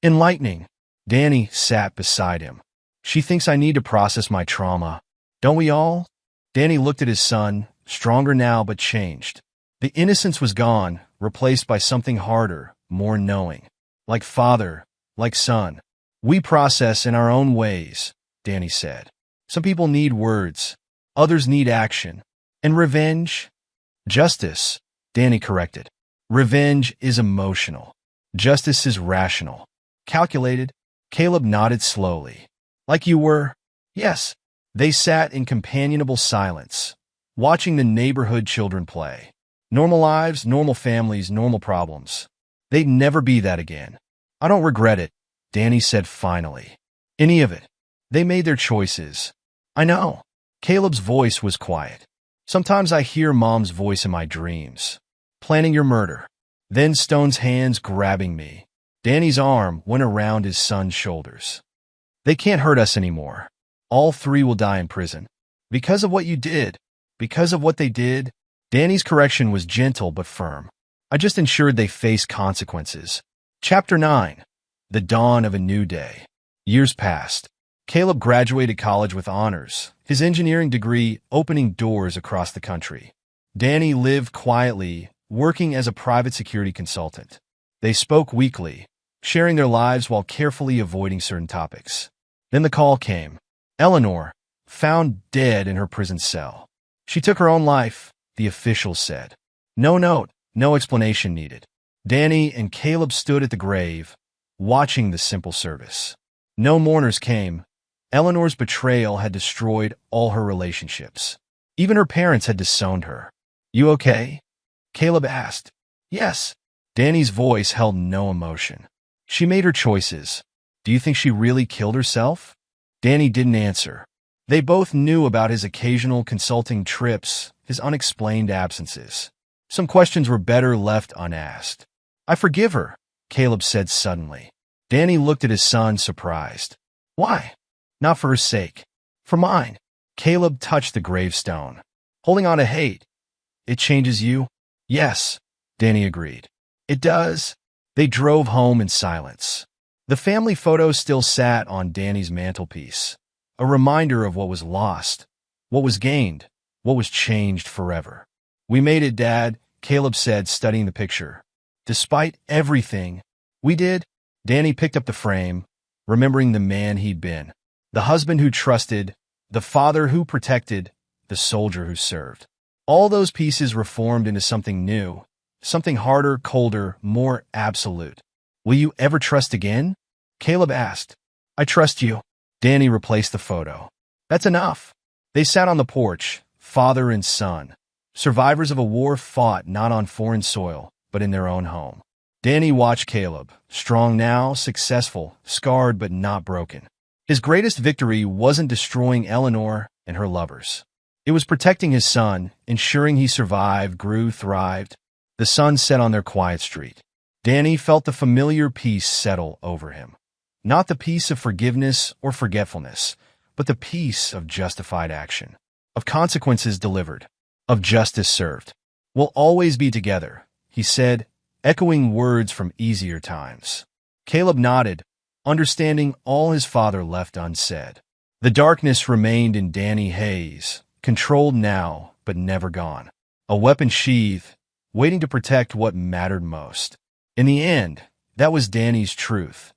Enlightening. Danny sat beside him. She thinks I need to process my trauma. Don't we all? Danny looked at his son, stronger now but changed. The innocence was gone, replaced by something harder, more knowing. Like father, like son. We process in our own ways, Danny said. Some people need words. Others need action. And revenge? Justice, Danny corrected. Revenge is emotional. Justice is rational. Calculated. Caleb nodded slowly. Like you were? Yes. They sat in companionable silence, watching the neighborhood children play. Normal lives, normal families, normal problems. They'd never be that again. I don't regret it, Danny said finally. Any of it. They made their choices. I know. Caleb's voice was quiet. Sometimes I hear Mom's voice in my dreams. Planning your murder. Then Stone's hands grabbing me. Danny's arm went around his son's shoulders. They can't hurt us anymore. All three will die in prison. Because of what you did. Because of what they did. Danny's correction was gentle but firm. I just ensured they face consequences. Chapter 9. The Dawn of a New Day. Years passed. Caleb graduated college with honors, his engineering degree opening doors across the country. Danny lived quietly, working as a private security consultant. They spoke weekly, sharing their lives while carefully avoiding certain topics. Then the call came. Eleanor, found dead in her prison cell. She took her own life, the officials said. No note, no explanation needed. Danny and Caleb stood at the grave, watching the simple service. No mourners came. Eleanor's betrayal had destroyed all her relationships. Even her parents had disowned her. You okay? Caleb asked. Yes. Danny's voice held no emotion. She made her choices. Do you think she really killed herself? Danny didn't answer. They both knew about his occasional consulting trips, his unexplained absences. Some questions were better left unasked. I forgive her, Caleb said suddenly. Danny looked at his son, surprised. Why? Not for her sake. For mine. Caleb touched the gravestone. Holding on to hate. It changes you? Yes, Danny agreed. It does. They drove home in silence. The family photo still sat on Danny's mantelpiece, a reminder of what was lost, what was gained, what was changed forever. We made it, Dad, Caleb said, studying the picture. Despite everything, we did. Danny picked up the frame, remembering the man he'd been, the husband who trusted, the father who protected, the soldier who served. All those pieces reformed into something new, something harder, colder, more absolute. Will you ever trust again? Caleb asked. I trust you. Danny replaced the photo. That's enough. They sat on the porch, father and son, survivors of a war fought not on foreign soil, but in their own home. Danny watched Caleb, strong now, successful, scarred but not broken. His greatest victory wasn't destroying Eleanor and her lovers. It was protecting his son, ensuring he survived, grew, thrived. The sun set on their quiet street. Danny felt the familiar peace settle over him. Not the peace of forgiveness or forgetfulness, but the peace of justified action, of consequences delivered, of justice served. We'll always be together, he said, echoing words from easier times. Caleb nodded, understanding all his father left unsaid. The darkness remained in Danny Hayes, controlled now, but never gone. A weapon sheath, waiting to protect what mattered most. In the end, that was Danny's truth.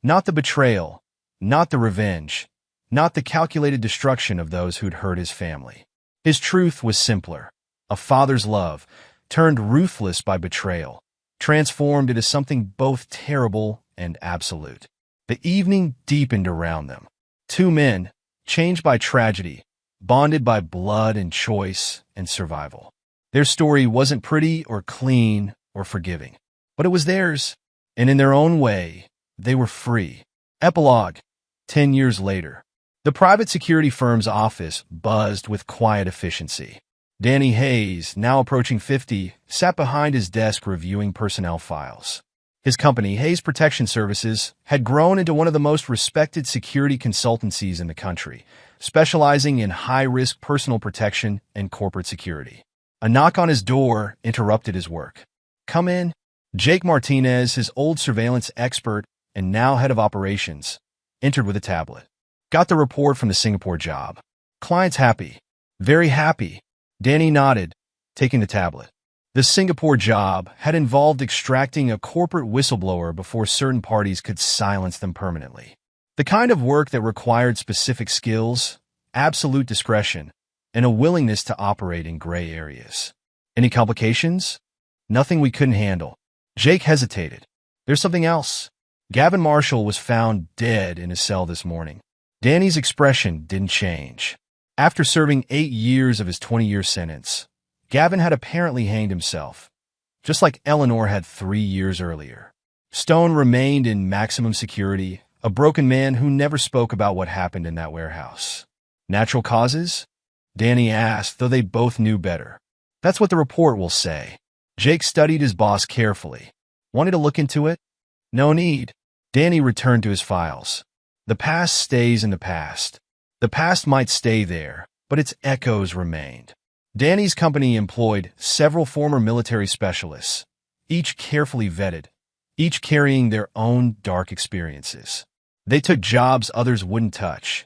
Not the betrayal, not the revenge, not the calculated destruction of those who'd hurt his family. His truth was simpler. A father's love, turned ruthless by betrayal, transformed into something both terrible and absolute. The evening deepened around them. Two men, changed by tragedy, bonded by blood and choice and survival. Their story wasn't pretty or clean or forgiving, but it was theirs, and in their own way, they were free. Epilogue. 10 years later. The private security firm's office buzzed with quiet efficiency. Danny Hayes, now approaching 50, sat behind his desk reviewing personnel files. His company, Hayes Protection Services, had grown into one of the most respected security consultancies in the country, specializing in high-risk personal protection and corporate security. A knock on his door interrupted his work. Come in. Jake Martinez, his old surveillance expert and now head of operations, entered with a tablet. Got the report from the Singapore job. Client's happy. Very happy. Danny nodded, taking the tablet. The Singapore job had involved extracting a corporate whistleblower before certain parties could silence them permanently. The kind of work that required specific skills, absolute discretion, and a willingness to operate in gray areas. Any complications? Nothing we couldn't handle. Jake hesitated. There's something else. Gavin Marshall was found dead in his cell this morning. Danny's expression didn't change. After serving 8 years of his 20-year sentence, Gavin had apparently hanged himself, just like Eleanor had 3 years earlier. Stone remained in maximum security, a broken man who never spoke about what happened in that warehouse. Natural causes? Danny asked, though they both knew better. That's what the report will say. Jake studied his boss carefully. Wanted to look into it? No need. Danny returned to his files. The past stays in the past. The past might stay there, but its echoes remained. Danny's company employed several former military specialists, each carefully vetted, each carrying their own dark experiences. They took jobs others wouldn't touch.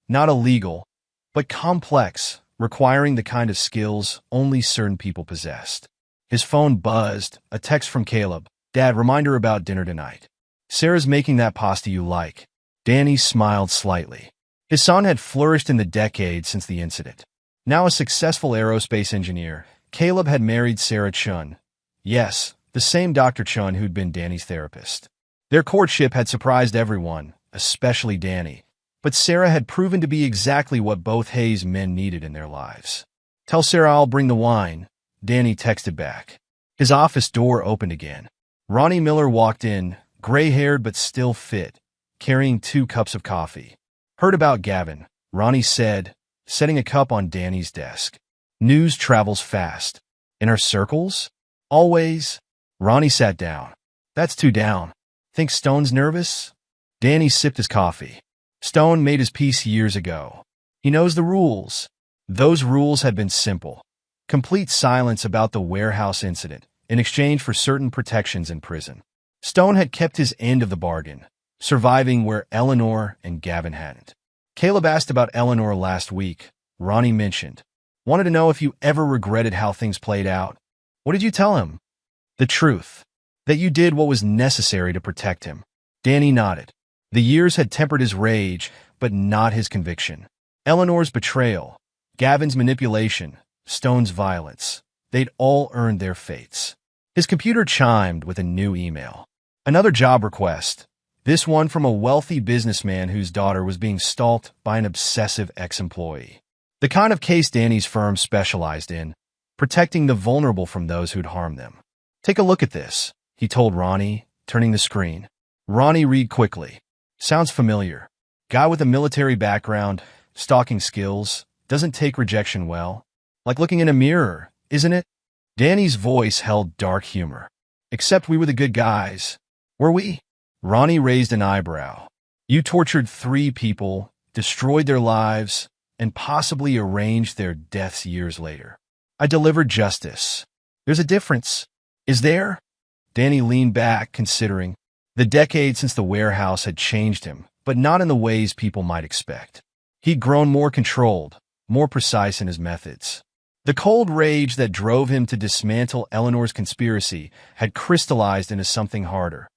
Not illegal, but complex, requiring the kind of skills only certain people possessed. His phone buzzed, a text from Caleb. Dad, reminder about dinner tonight. Sarah's making that pasta you like. Danny smiled slightly. His son had flourished in the decades since the incident. Now a successful aerospace engineer, Caleb had married Sarah Chun. Yes, the same Dr. Chun who'd been Danny's therapist. Their courtship had surprised everyone, especially Danny. But Sarah had proven to be exactly what both Hayes men needed in their lives. Tell Sarah I'll bring the wine, Danny texted back. His office door opened again. Ronnie Miller walked in, gray-haired but still fit, carrying 2 cups of coffee. Heard about Gavin, Ronnie said, setting a cup on Danny's desk. News travels fast. In our circles? Always. Ronnie sat down. That's 2 down. Think Stone's nervous? Danny sipped his coffee. Stone made his peace years ago. He knows the rules. Those rules had been simple. Complete silence about the warehouse incident in exchange for certain protections in prison. Stone had kept his end of the bargain, surviving where Eleanor and Gavin hadn't. Caleb asked about Eleanor last week. Ronnie mentioned. Wanted to know if you ever regretted how things played out. What did you tell him? The truth. That you did what was necessary to protect him. Danny nodded. The years had tempered his rage, but not his conviction. Eleanor's betrayal, Gavin's manipulation, Stone's violence, they'd all earned their fates. His computer chimed with a new email. Another job request, this one from a wealthy businessman whose daughter was being stalked by an obsessive ex-employee. The kind of case Danny's firm specialized in, protecting the vulnerable from those who'd harm them. Take a look at this, he told Ronnie, turning the screen. Ronnie read quickly. Sounds familiar. Guy with a military background, stalking skills, doesn't take rejection well. Like looking in a mirror, isn't it? Danny's voice held dark humor. Except we were the good guys. Were we? Ronnie raised an eyebrow. You tortured 3 people, destroyed their lives, and possibly arranged their deaths years later. I delivered justice. There's a difference. Is there? Danny leaned back, considering. The decade since the warehouse had changed him, but not in the ways people might expect. He'd grown more controlled, more precise in his methods. The cold rage that drove him to dismantle Eleanor's conspiracy had crystallized into something harder.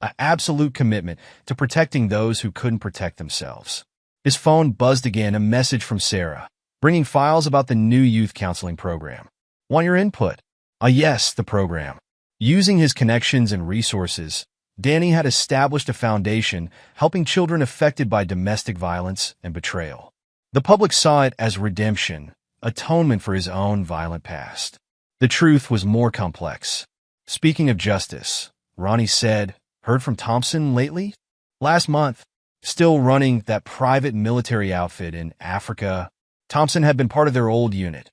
An absolute commitment to protecting those who couldn't protect themselves. His phone buzzed again, a message from Sarah, bringing files about the new youth counseling program. Want your input? Yes, the program. Using his connections and resources, Danny had established a foundation helping children affected by domestic violence and betrayal. The public saw it as redemption, atonement for his own violent past. The truth was more complex. Speaking of justice, Ronnie said, heard from Thompson lately? Last month, still running that private military outfit in Africa, Thompson had been part of their old unit.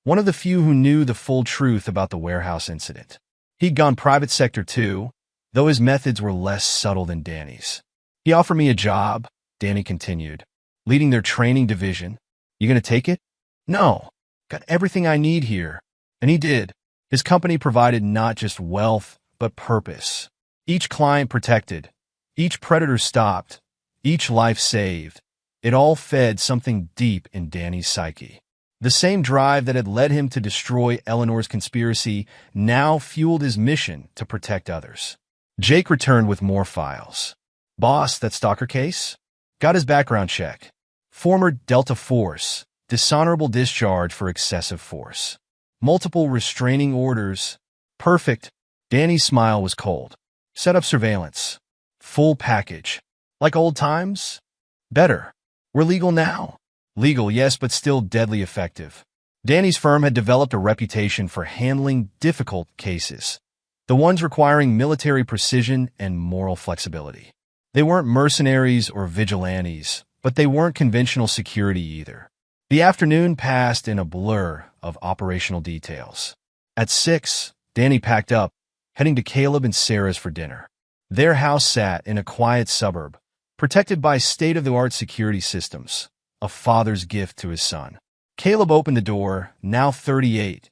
One of the few who knew the full truth about the warehouse incident. He'd gone private sector too, though his methods were less subtle than Danny's. He offered me a job, Danny continued, leading their training division. You gonna take it? No. Got everything I need here. And he did. His company provided not just wealth, but purpose. Each client protected, each predator stopped, each life saved. It all fed something deep in Danny's psyche. The same drive that had led him to destroy Eleanor's conspiracy now fueled his mission to protect others. Jake returned with more files. Boss, that stalker case? Got his background check. Former Delta Force, dishonorable discharge for excessive force. Multiple restraining orders. Perfect. Danny's smile was cold. Set up surveillance. Full package. Like old times? Better. We're legal now. Legal, yes, but still deadly effective. Danny's firm had developed a reputation for handling difficult cases, the ones requiring military precision and moral flexibility. They weren't mercenaries or vigilantes, but they weren't conventional security either. The afternoon passed in a blur of operational details. At 6, Danny packed up, heading to Caleb and Sarah's for dinner. Their house sat in a quiet suburb, protected by state-of-the-art security systems, a father's gift to his son. Caleb opened the door, now 38,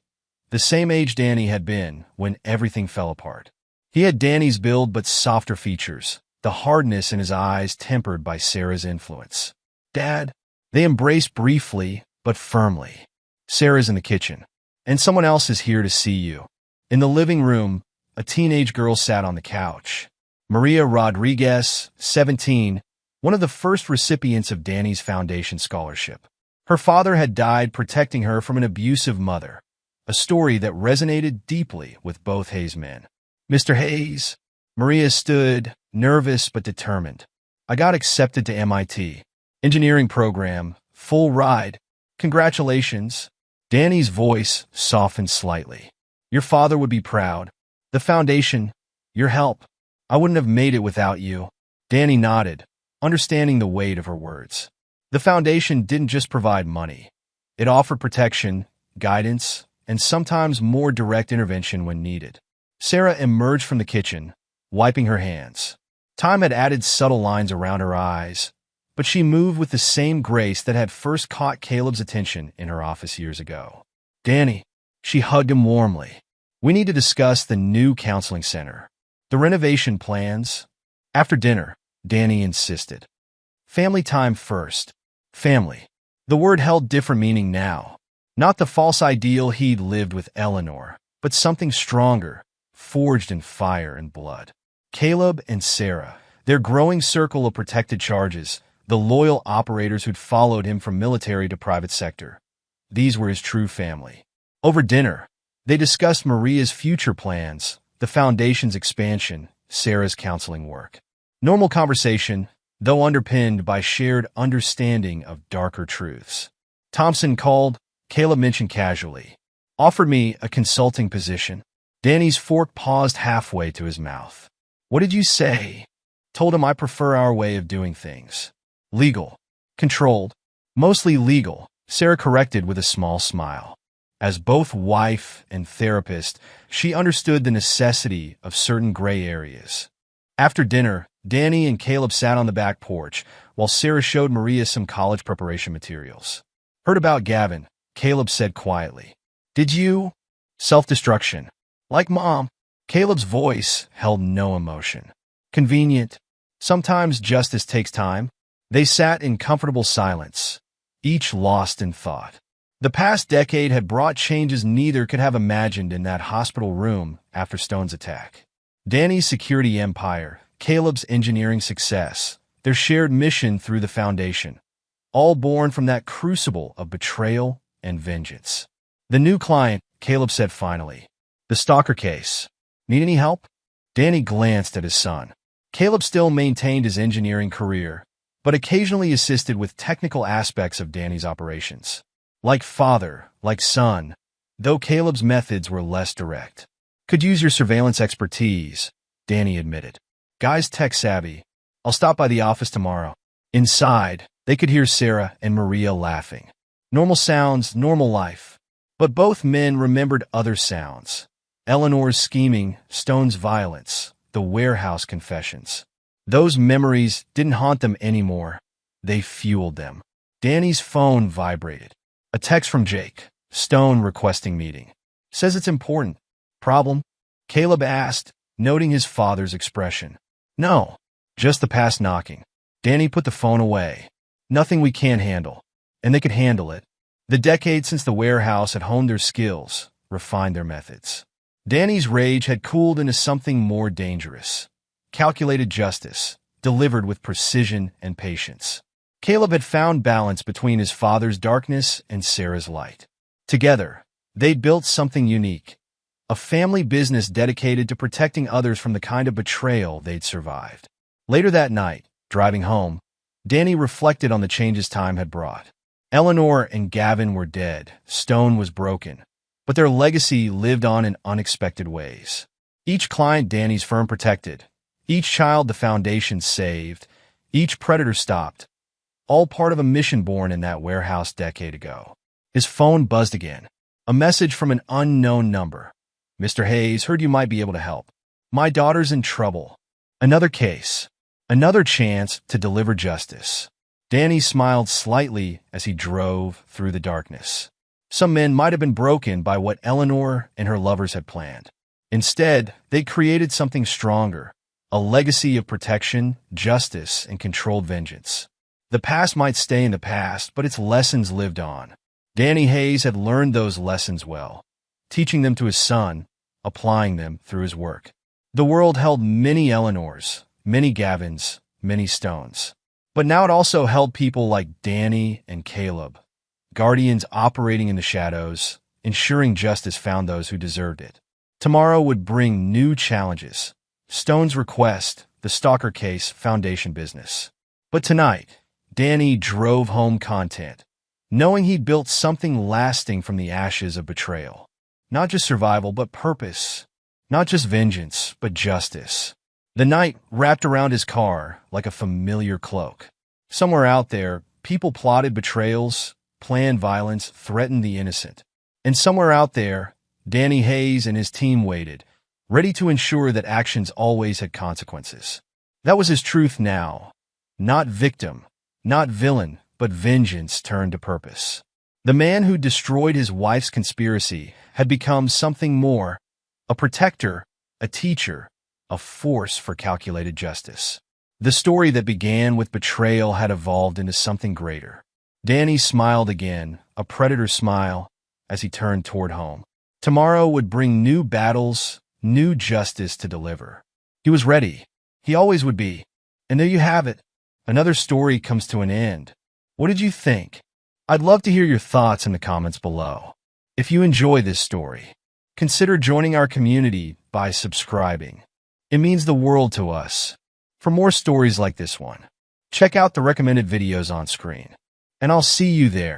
the same age Danny had been when everything fell apart. He had Danny's build but softer features, the hardness in his eyes tempered by Sarah's influence. Dad, they embraced briefly but firmly. Sarah's in the kitchen, and someone else is here to see you. In the living room, a teenage girl sat on the couch. Maria Rodriguez, 17, one of the first recipients of Danny's Foundation scholarship. Her father had died protecting her from an abusive mother, a story that resonated deeply with both Hayes men. Mr. Hayes, Maria stood, nervous but determined. I got accepted to MIT. Engineering program, full ride. Congratulations. Danny's voice softened slightly. Your father would be proud. The foundation, your help. I wouldn't have made it without you. Danny nodded, understanding the weight of her words. The foundation didn't just provide money. It offered protection, guidance, and sometimes more direct intervention when needed. Sarah emerged from the kitchen, wiping her hands. Time had added subtle lines around her eyes, but she moved with the same grace that had first caught Caleb's attention in her office years ago. "Danny," she hugged him warmly. "We need to discuss the new counseling center. The renovation plans." After dinner, Danny insisted. Family time first. Family. The word held different meaning now. Not the false ideal he'd lived with Eleanor, but something stronger, forged in fire and blood. Caleb and Sarah, their growing circle of protected charges, the loyal operators who'd followed him from military to private sector. These were his true family. Over dinner, they discussed Maria's future plans, the foundation's expansion, Sarah's counseling work. Normal conversation, though underpinned by shared understanding of darker truths. Thompson called, Caleb mentioned casually. "Offered me a consulting position." Danny's fork paused halfway to his mouth. "What did you say?" "Told him I prefer our way of doing things. Legal. Controlled. Mostly legal," Sarah corrected with a small smile. As both wife and therapist, she understood the necessity of certain gray areas. After dinner, Danny and Caleb sat on the back porch, while Sarah showed Maria some college preparation materials. "Heard about Gavin," Caleb said quietly. "Did you?" "Self-destruction. Like Mom." Caleb's voice held no emotion. "Convenient. Sometimes justice takes time." They sat in comfortable silence, each lost in thought. The past decade had brought changes neither could have imagined in that hospital room after Stone's attack. Danny's security empire, Caleb's engineering success, their shared mission through the foundation, all born from that crucible of betrayal and vengeance. "The new client," Caleb said finally. "The stalker case. Need any help?" Danny glanced at his son. Caleb still maintained his engineering career, but occasionally assisted with technical aspects of Danny's operations. Like father, like son, though Caleb's methods were less direct. "Could use your surveillance expertise," Danny admitted. "Guy's tech-savvy. I'll stop by the office tomorrow." Inside, they could hear Sarah and Maria laughing. Normal sounds, normal life. But both men remembered other sounds. Eleanor's scheming, Stone's violence, the warehouse confessions. Those memories didn't haunt them anymore. They fueled them. Danny's phone vibrated. A text from Jake. Stone requesting meeting. "Says it's important." "Problem?" Caleb asked, noting his father's expression. "No, just the past knocking." Danny put the phone away. "Nothing we can't handle." And they could handle it. The decade since the warehouse had honed their skills, refined their methods. Danny's rage had cooled into something more dangerous. Calculated justice, delivered with precision and patience. Caleb had found balance between his father's darkness and Sarah's light. Together, they'd built something unique. A family business dedicated to protecting others from the kind of betrayal they'd survived. Later that night, driving home, Danny reflected on the changes time had brought. Eleanor and Gavin were dead, Stone was broken, but their legacy lived on in unexpected ways. Each client Danny's firm protected, each child the foundation saved, each predator stopped, all part of a mission born in that warehouse decade ago. His phone buzzed again. A message from an unknown number. "Mr. Hayes, heard you might be able to help. My daughter's in trouble." Another case. Another chance to deliver justice. Danny smiled slightly as he drove through the darkness. Some men might have been broken by what Eleanor and her lovers had planned. Instead, they created something stronger, a legacy of protection, justice, and controlled vengeance. The past might stay in the past, but its lessons lived on. Danny Hayes had learned those lessons well, teaching them to his son, applying them through his work. The world held many Eleanors, many Gavins, many Stones. But now it also held people like Danny and Caleb, guardians operating in the shadows, ensuring justice found those who deserved it. Tomorrow would bring new challenges. Stone's request, the stalker case, foundation business. But tonight, Danny drove home content, knowing he'd built something lasting from the ashes of betrayal. Not just survival, but purpose. Not just vengeance, but justice. The night wrapped around his car like a familiar cloak. Somewhere out there, people plotted betrayals, planned violence, threatened the innocent. And somewhere out there, Danny Hayes and his team waited, ready to ensure that actions always had consequences. That was his truth now. Not victim, Not villain, but vengeance turned to purpose. The man who destroyed his wife's conspiracy had become something more, a protector, a teacher, a force for calculated justice. The story that began with betrayal had evolved into something greater. Danny smiled again, a predator's smile, as he turned toward home. Tomorrow would bring new battles, new justice to deliver. He was ready. He always would be. And there you have it. Another story comes to an end. What did you think? I'd love to hear your thoughts in the comments below. If you enjoy this story, consider joining our community by subscribing. It means the world to us. For more stories like this one, check out the recommended videos on screen. And I'll see you there.